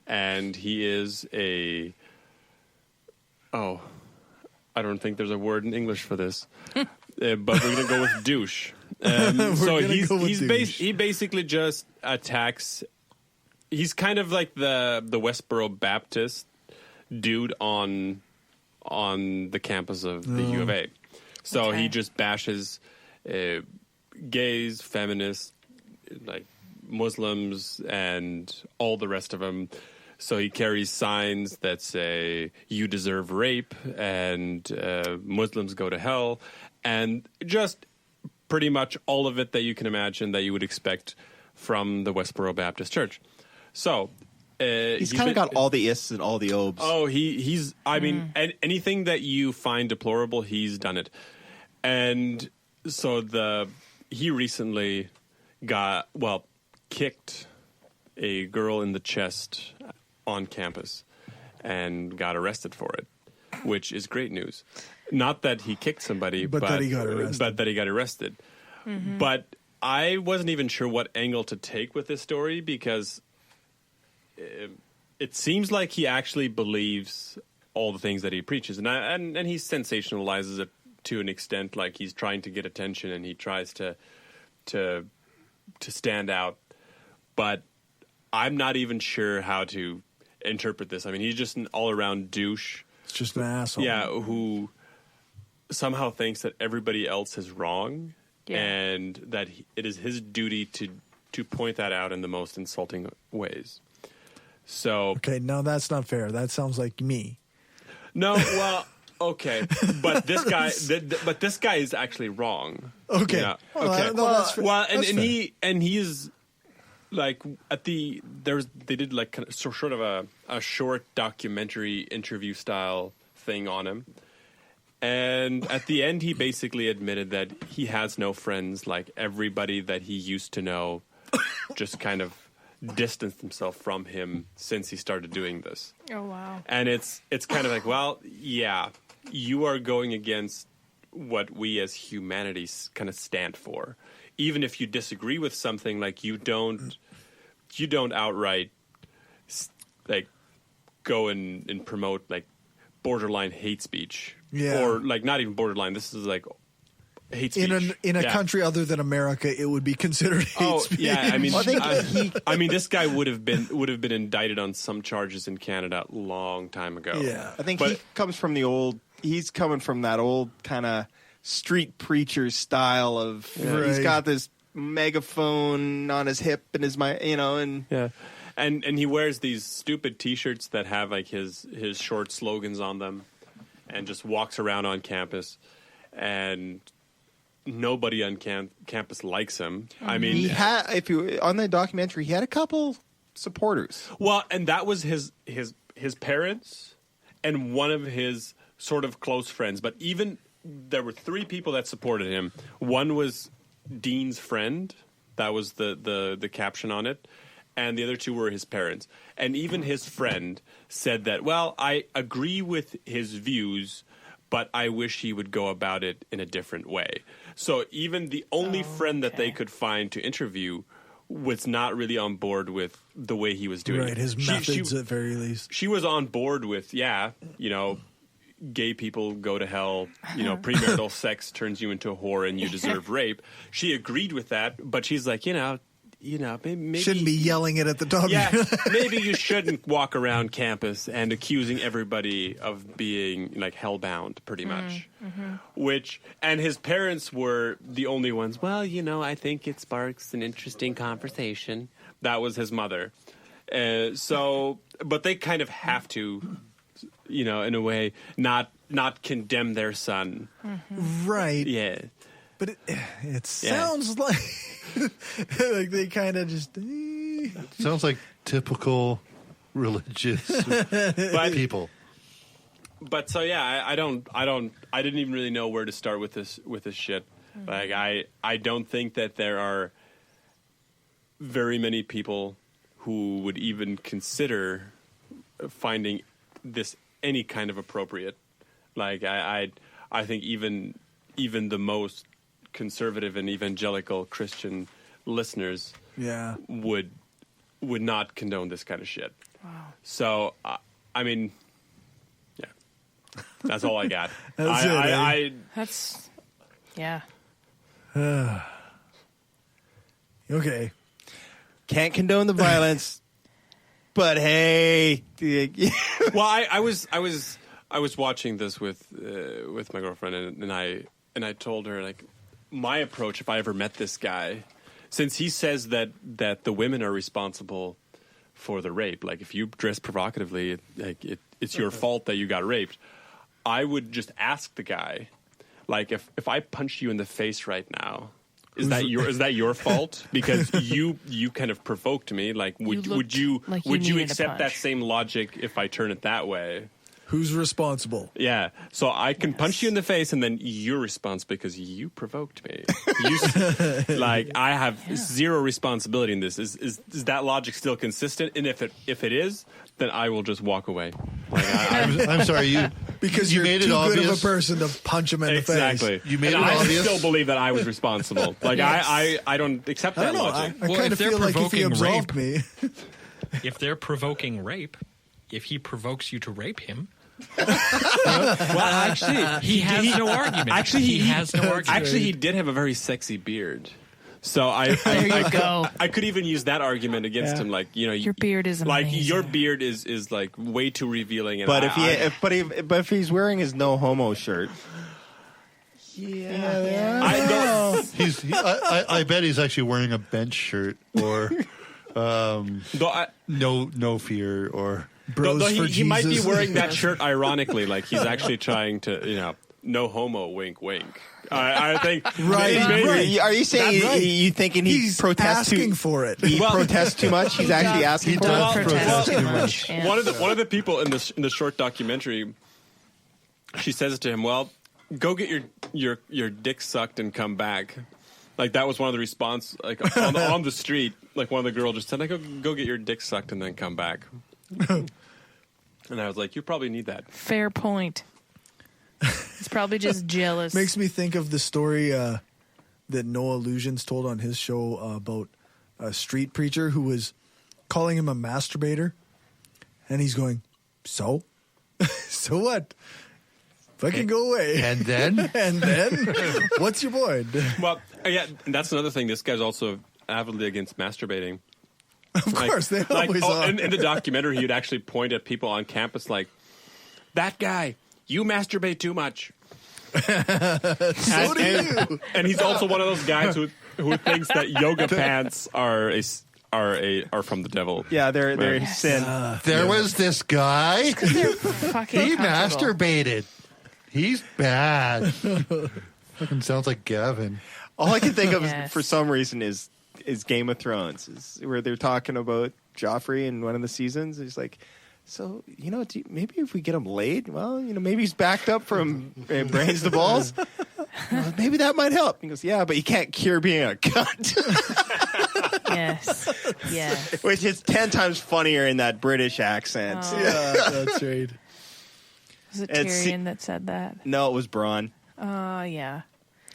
And he is I don't think there's a word in English for this. But we're going to go with douche. So he basically just attacks. He's kind of like the Westboro Baptist dude on the campus of the U of A. So he just bashes gays, feminists, like Muslims, and all the rest of them. So he carries signs that say, "You deserve rape," and Muslims go to hell, and just pretty much all of it that you can imagine that you would expect from the Westboro Baptist Church. So he's kind of got all the ists and all the obes. Oh, he's. I mean, anything that you find deplorable, he's done it. And so he recently kicked a girl in the chest on campus and got arrested for it, which is great news. Not that he kicked somebody, but that he got arrested. Mm-hmm. But I wasn't even sure what angle to take with this story because it seems like he actually believes all the things that he preaches, and he sensationalizes it to an extent, like he's trying to get attention and he tries to stand out. But I'm not even sure how to interpret this. I mean, he's just an all-around douche. It's just an asshole. Yeah, who somehow thinks that everybody else is wrong, and that it is his duty to point that out in the most insulting ways. So okay, no, that's not fair. That sounds like me. No, well, okay, but this guy is actually wrong. Okay, yeah. Well, okay. that's fair. Well, That's fair. he is like they did like kind of sort of a short documentary interview style thing on him. And at the end, he basically admitted that he has no friends. Like everybody that he used to know just kind of distanced himself from him since he started doing this. Oh, wow. And it's kind of like, well, yeah, you are going against what we as humanity kind of stand for. Even if you disagree with something, like you don't outright like go and promote like borderline hate speech. Yeah. Or like not even borderline. This is like hate speech. In a country other than America, it would be considered hate speech. Yeah, I mean, I mean, this guy would have been indicted on some charges in Canada a long time ago. Yeah, I think he comes from the old. He's coming from that old kind of street preacher style of. He's got this megaphone on his hip and and yeah. And he wears these stupid T-shirts that have like his short slogans on them, and just walks around on campus, and nobody on campus likes him. I mean, he had on the documentary, he had a couple supporters. Well, and that was his parents and one of his sort of close friends. But even there were 3 people that supported him. One was Dean's friend. That was the caption on it. And the other 2 were his parents. And even his friend said that, well, I agree with his views, but I wish he would go about it in a different way. So even the only friend that they could find to interview was not really on board with the way he was doing it. Right, his methods at very least. She was on board with, gay people go to hell, premarital sex turns you into a whore and you deserve rape. She agreed with that, but she's like, maybe shouldn't be yelling it at the top. Yeah, maybe you shouldn't walk around campus and accusing everybody of being like hellbound, pretty much. And his parents were the only ones. Well, I think it sparks an interesting conversation. That was his mother. But they kind of have to, in a way, not condemn their son. Right. Yeah. But it sounds like like they kind of just sounds like typical religious people. But so yeah, I didn't even really know where to start with this shit. Like I don't think that there are very many people who would even consider finding this any kind of appropriate. Like I think even the most conservative and evangelical Christian listeners would not condone this kind of shit. Wow. So I mean, yeah, that's all I got. That's yeah. Okay. Can't condone the violence, but hey. Well, I was watching this with my girlfriend, and I told her, like, my approach if I ever met this guy, since he says that the women are responsible for the rape, like if you dress provocatively, it's your fault that you got raped. I would just ask the guy, like, if I punched you in the face right now, is that your fault? Because you kind of provoked me. Like, would you accept that same logic if I turn it that way? Who's responsible? Yeah. So I can punch you in the face, and then you're responsible because you provoked me. I have zero responsibility in this. Is that logic still consistent? And if it is, then I will just walk away. Like, I'm sorry, because you're made too it obvious. good of a person to punch him in the face. Exactly. You made and it obvious. I still believe that I was responsible. Like I don't accept that logic. I kind of feel like if he absolved me. If they're provoking rape, if he provokes you to rape him. Well, actually, he has no argument. Actually, he has no argument. Actually, he did have a very sexy beard. So I could even use that argument against him. Like, your beard is like amazing. your beard is like way too revealing. And But if he's wearing his no homo shirt, I bet he's actually wearing a bench shirt or no fear or. He might be wearing that shirt ironically, like he's actually trying to, no homo, wink, wink. I think right. Are you saying you thinking he protests asking for it? He protests too much. He's actually asking for it. Protest too much. Yeah. One of the people in the short documentary, she says to him, "Well, go get your dick sucked and come back." Like that was one of the response, like on the street, like one of the girls just said, like, go get your dick sucked and then come back. And I was like, you probably need that. Fair point. He's probably just jealous. Makes me think of the story that Noah Illusions told on his show about a street preacher who was calling him a masturbator. And he's going, so? So what? Fucking go away. And then? And then? What's your point? Well, yeah, and that's another thing. This guy's also avidly against masturbating. Of course, they always are. In the documentary, he'd actually point at people on campus like, that guy, you masturbate too much. So do you. And he's also one of those guys who thinks that yoga pants are from the devil. Yeah, they're sin. There was this guy. He Fucking masturbated. He's bad. Fucking sounds like Gavin. All I can think of for some reason is Game of Thrones, where they're talking about Joffrey in one of the seasons. He's like, so, maybe if we get him laid, well, maybe he's backed up from brains to balls. Maybe that might help. He goes, yeah, but you can't cure being a cunt. Yes. Which is 10 times funnier in that British accent. Oh. Yeah, that's right. Was it Tyrion that said that? No, it was Bronn. Oh, yeah.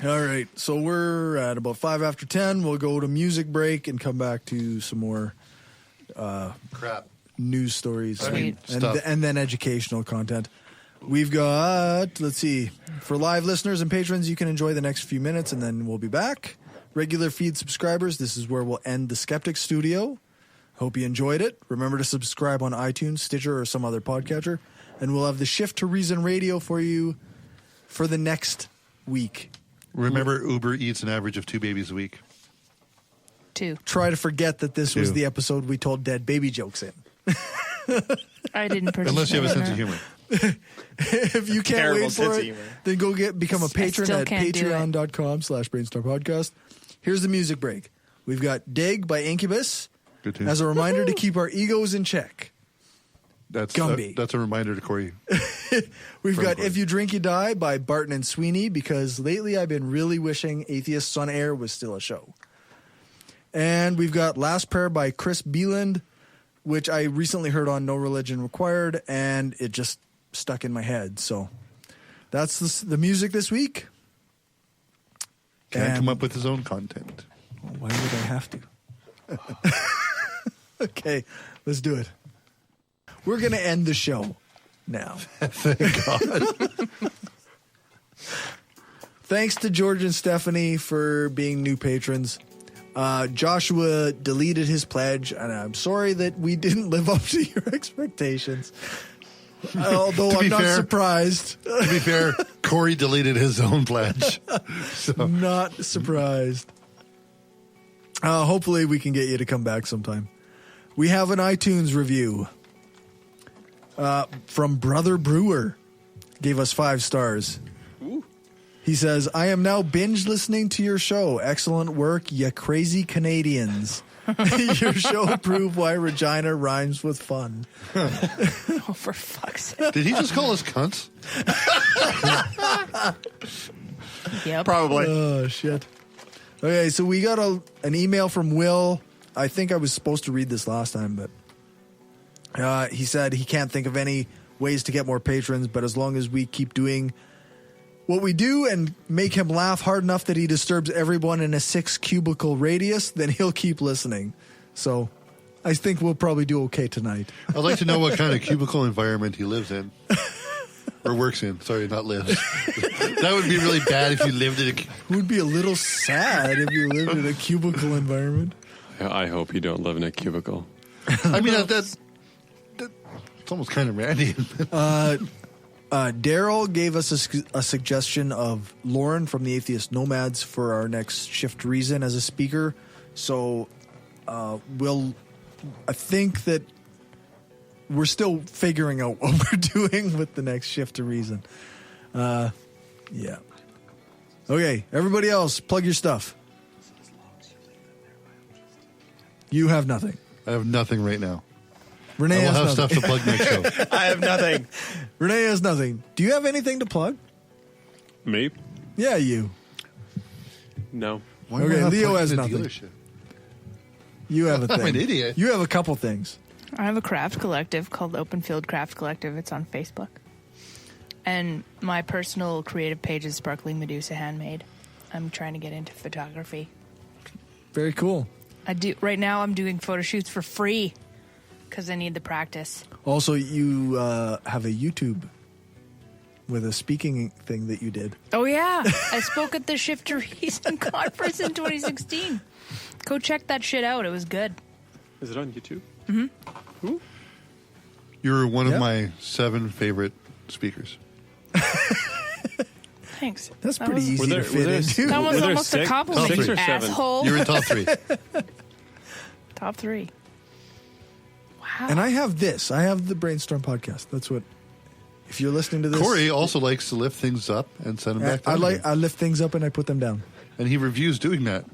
All right, so we're at about 5 after 10. We'll go to music break and come back to some more crap news stories Sweet. and then educational content. We've got, let's see, for live listeners and patrons, you can enjoy the next few minutes and then we'll be back. Regular feed subscribers, this is where we'll end the Skeptic Studio. Hope you enjoyed it. Remember to subscribe on iTunes, Stitcher, or some other podcatcher. And we'll have the Shift to Reason radio for you for the next week. Remember, Uber eats an average of 2 babies a week. 2. Try to forget that this was the episode we told dead baby jokes in. I didn't participate. Unless you have a sense of humor. If you can't wait for it, then go become a patron still at can't do it. patreon.com/brainstormpodcast. Here's the music break. We've got Dig by Incubus Good tune. as a reminder to keep our egos in check. That's Gumby. That's a reminder to Corey. We've got Corey. If You Drink You Die by Barton and Sweeney, because lately I've been really wishing Atheists on Air was still a show. And we've got Last Prayer by Chris Beeland, which I recently heard on No Religion Required, and it just stuck in my head. So that's the music this week. Can't come up with his own content. Why would I have to? Okay, let's do it. We're going to end the show now. Thank God. Thanks to George and Stephanie for being new patrons. Joshua deleted his pledge, and I'm sorry that we didn't live up to your expectations. Although I'm not surprised. To be fair, Corey deleted his own pledge. So. Not surprised. Hopefully we can get you to come back sometime. We have an iTunes review from Brother Brewer. Gave us 5 stars. Ooh. He says, I am now binge listening to your show. Excellent work, ya crazy Canadians. Your show proved why Regina rhymes with fun. Oh, for fuck's sake. Did he just call us cunts? Yep. Probably. Oh, shit. Okay, so we got an email from Will. I think I was supposed to read this last time, but he said he can't think of any ways to get more patrons, but as long as we keep doing what we do and make him laugh hard enough that he disturbs everyone in a 6 cubicle radius, then he'll keep listening. So I think we'll probably do okay tonight. I'd like to know what kind of cubicle environment he lives in. Or works in. Sorry, not lives. That would be really bad if you lived in a... It would be a little sad if you lived in a cubicle environment. I hope you don't live in a cubicle. I mean, that's it's almost kind of randy. Daryl gave us a suggestion of Lauren from the Atheist Nomads for our next Shift Reason as a speaker. So I think that we're still figuring out what we're doing with the next Shift to Reason. Yeah. Okay, everybody else, plug your stuff. You have nothing. I have nothing right now. Renee I will has have nothing. stuff to plug next show. I have nothing. Renee has nothing. Do you have anything to plug? Me? Yeah, you. No. Why am I Okay, not Leo plugged has into nothing. dealership? You have a thing. I'm an idiot. You have a couple things. I have a craft collective called Open Field Craft Collective. It's on Facebook. And my personal creative page is Sparkling Medusa Handmade. I'm trying to get into photography. Very cool. Right now I'm doing photo shoots for free because I need the practice. Also, you have a YouTube with a speaking thing that you did. Oh, yeah. I spoke at the Shift to Reason conference in 2016. Go check that shit out. It was good. Is it on YouTube? Mm-hmm. You're one of my 7 favorite speakers. Thanks. That's That pretty was- easy to fit into. That was almost a compliment, 6 you or 7? asshole. You're in top 3. Top 3. Wow. And I have this. I have the Brainstorm podcast. That's what. If you're listening to this, Corey also likes to lift things up and send them back down. I lift things up and I put them down. And he reviews doing that.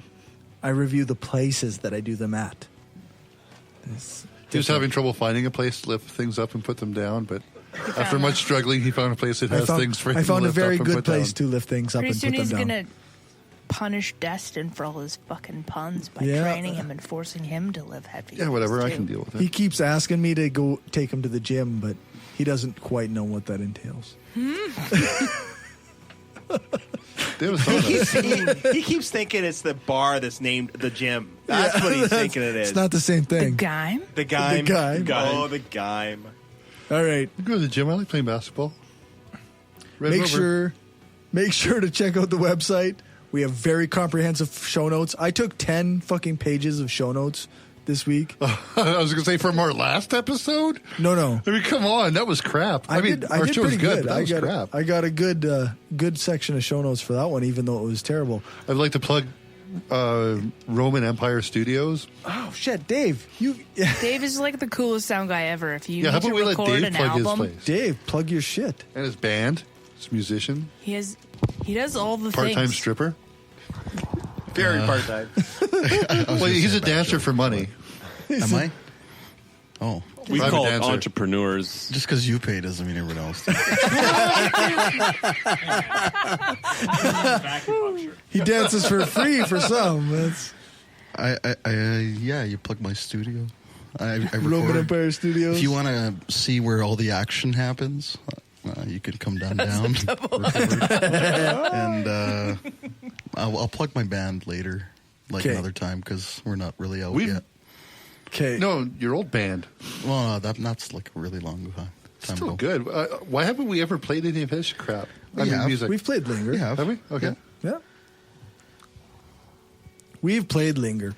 I review the places that I do them at. He was having trouble finding a place to lift things up and put them down, but after much struggling, he found a place that has things for him I found to a lift very up and good put place down. to lift things up Pretty and soon put them he's down. going to punish Destin for all his fucking puns by Yeah. training him and forcing him to live heavy. Yeah, whatever. I too. can deal with it. He keeps asking me to go take him to the gym, but he doesn't quite know what that entails. He keeps thinking it's the bar that's named the gym. That's what he's thinking it is. It's not the same thing. The Gime? The Gime. The Gime. Oh, the Gime. All right. You go to the gym. I like playing basketball. Make sure to check out the website. We have very comprehensive show notes. I took 10 fucking pages of show notes this week. I was going to say from our last episode. No. I mean, come on, that was crap. I mean, did our show was pretty good, but that was got crap. I got a good section of show notes for that one, even though it was terrible. I'd like to plug Roman Empire Studios. Oh shit, Dave! Dave is like the coolest sound guy ever. If you Yeah, how need to about we let record Dave an plug his album, place? Dave, plug your shit. And his band, his musician, he does all the part-time things. stripper. Very part-time. Well, he's a dancer for money. Am I? Oh. We Private call dancer. entrepreneurs. Just because you pay doesn't mean everyone else does. He dances for free for some. That's Yeah, you plug my studio. I record. Roman Empire Studios. If you want to see where all the action happens, you can come down. And I'll plug my band later, like 'Kay. another time, because we're not really out We've- yet. Okay. No, your old band. Well, that's like a really long time Still ago. good. Why haven't we ever played any of his crap? We have. music. We've played Linger. We have. Have we? Okay. Yeah. We've played Linger.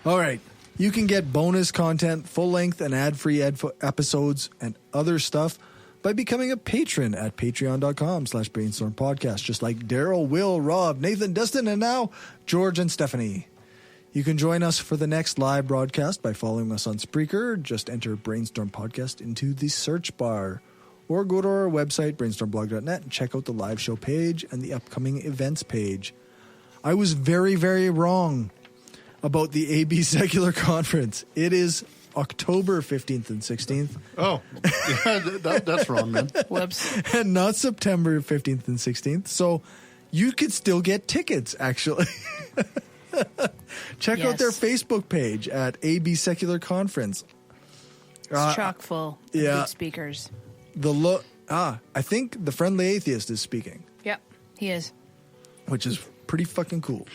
All right. You can get bonus content, full-length and ad-free episodes, and other stuff by becoming a patron at patreon.com/brainstormpodcast, just like Daryl, Will, Rob, Nathan, Dustin, and now George and Stephanie. You can join us for the next live broadcast by following us on Spreaker. Just enter Brainstorm Podcast into the search bar. Or go to our website, brainstormblog.net, and check out the live show page and the upcoming events page. I was very, very wrong about the AB Secular Conference. It is October 15th and 16th. Oh, yeah, that's wrong, man. Whoops. And not September 15th and 16th. So you could still get tickets, actually. Check out their Yes. Facebook page at AB Secular Conference. It's chock full of yeah. good speakers. I think the Friendly Atheist is speaking, Yep, he is. which is pretty fucking cool.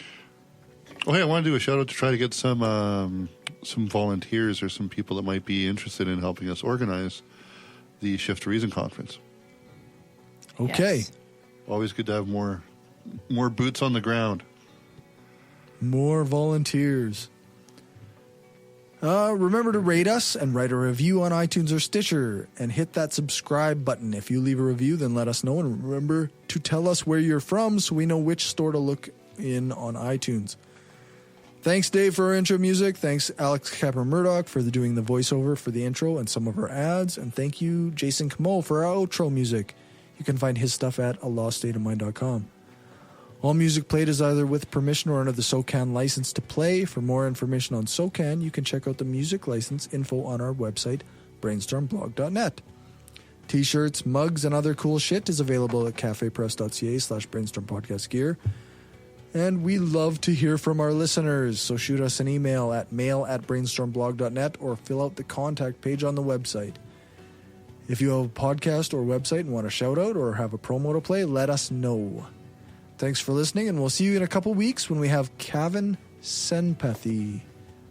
Oh, hey, I want to do a shout out to try to get some volunteers or some people that might be interested in helping us organize the Shift to Reason conference. Okay. Yes. Always good to have more boots on the ground. More volunteers. Remember to rate us and write a review on iTunes or Stitcher and hit that subscribe button. If you leave a review, then let us know. And remember to tell us where you're from so we know which store to look in on iTunes. Thanks, Dave, for our intro music. Thanks, Alex Capper-Murdoch, for doing the voiceover for the intro and some of our ads. And thank you, Jason Camole, for our outro music. You can find his stuff at aloststateofmind.com. All music played is either with permission or under the SOCAN license to play. For more information on SOCAN, you can check out the music license info on our website, brainstormblog.net. T-shirts, mugs, and other cool shit is available at cafepress.ca/brainstormpodcastgear. And we love to hear from our listeners, so shoot us an email at mail@brainstormblog.net or fill out the contact page on the website. If you have a podcast or website and want a shout out or have a promo to play, let us know. Thanks for listening, and we'll see you in a couple weeks when we have Cavan Senpathy,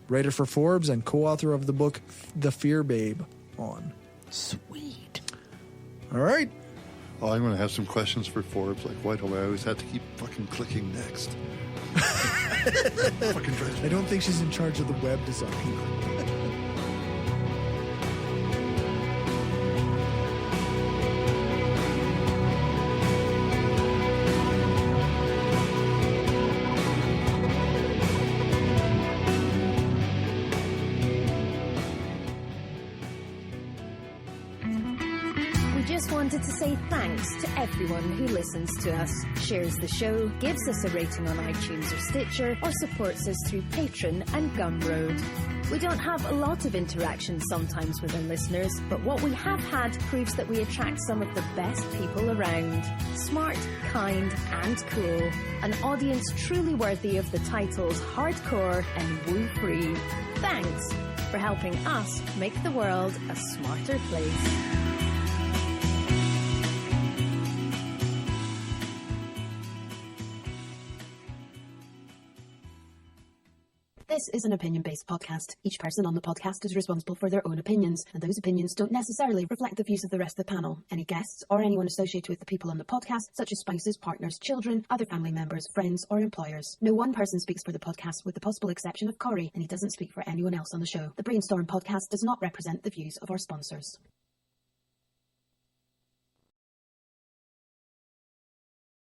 writer for Forbes and co-author of the book The Fear Babe, on. Sweet. All right. Oh, I'm going to have some questions for Forbes. Like, why do I always have to keep fucking clicking next? Fucking drives me. I don't think she's in charge of the web design. Wanted to say thanks to everyone who listens to us, shares the show, gives us a rating on iTunes or Stitcher, or supports us through Patreon and Gumroad. We don't have a lot of interaction sometimes with our listeners, but what we have had proves that we attract some of the best people around. Smart, kind, and cool. An audience truly worthy of the titles hardcore and woo-free. Thanks for helping us make the world a smarter place. This is an opinion-based podcast. Each person on the podcast is responsible for their own opinions, and those opinions don't necessarily reflect the views of the rest of the panel. Any guests or anyone associated with the people on the podcast, such as spouses, partners, children, other family members, friends, or employers. No one person speaks for the podcast with the possible exception of Corey, and he doesn't speak for anyone else on the show. The Brainstorm podcast does not represent the views of our sponsors.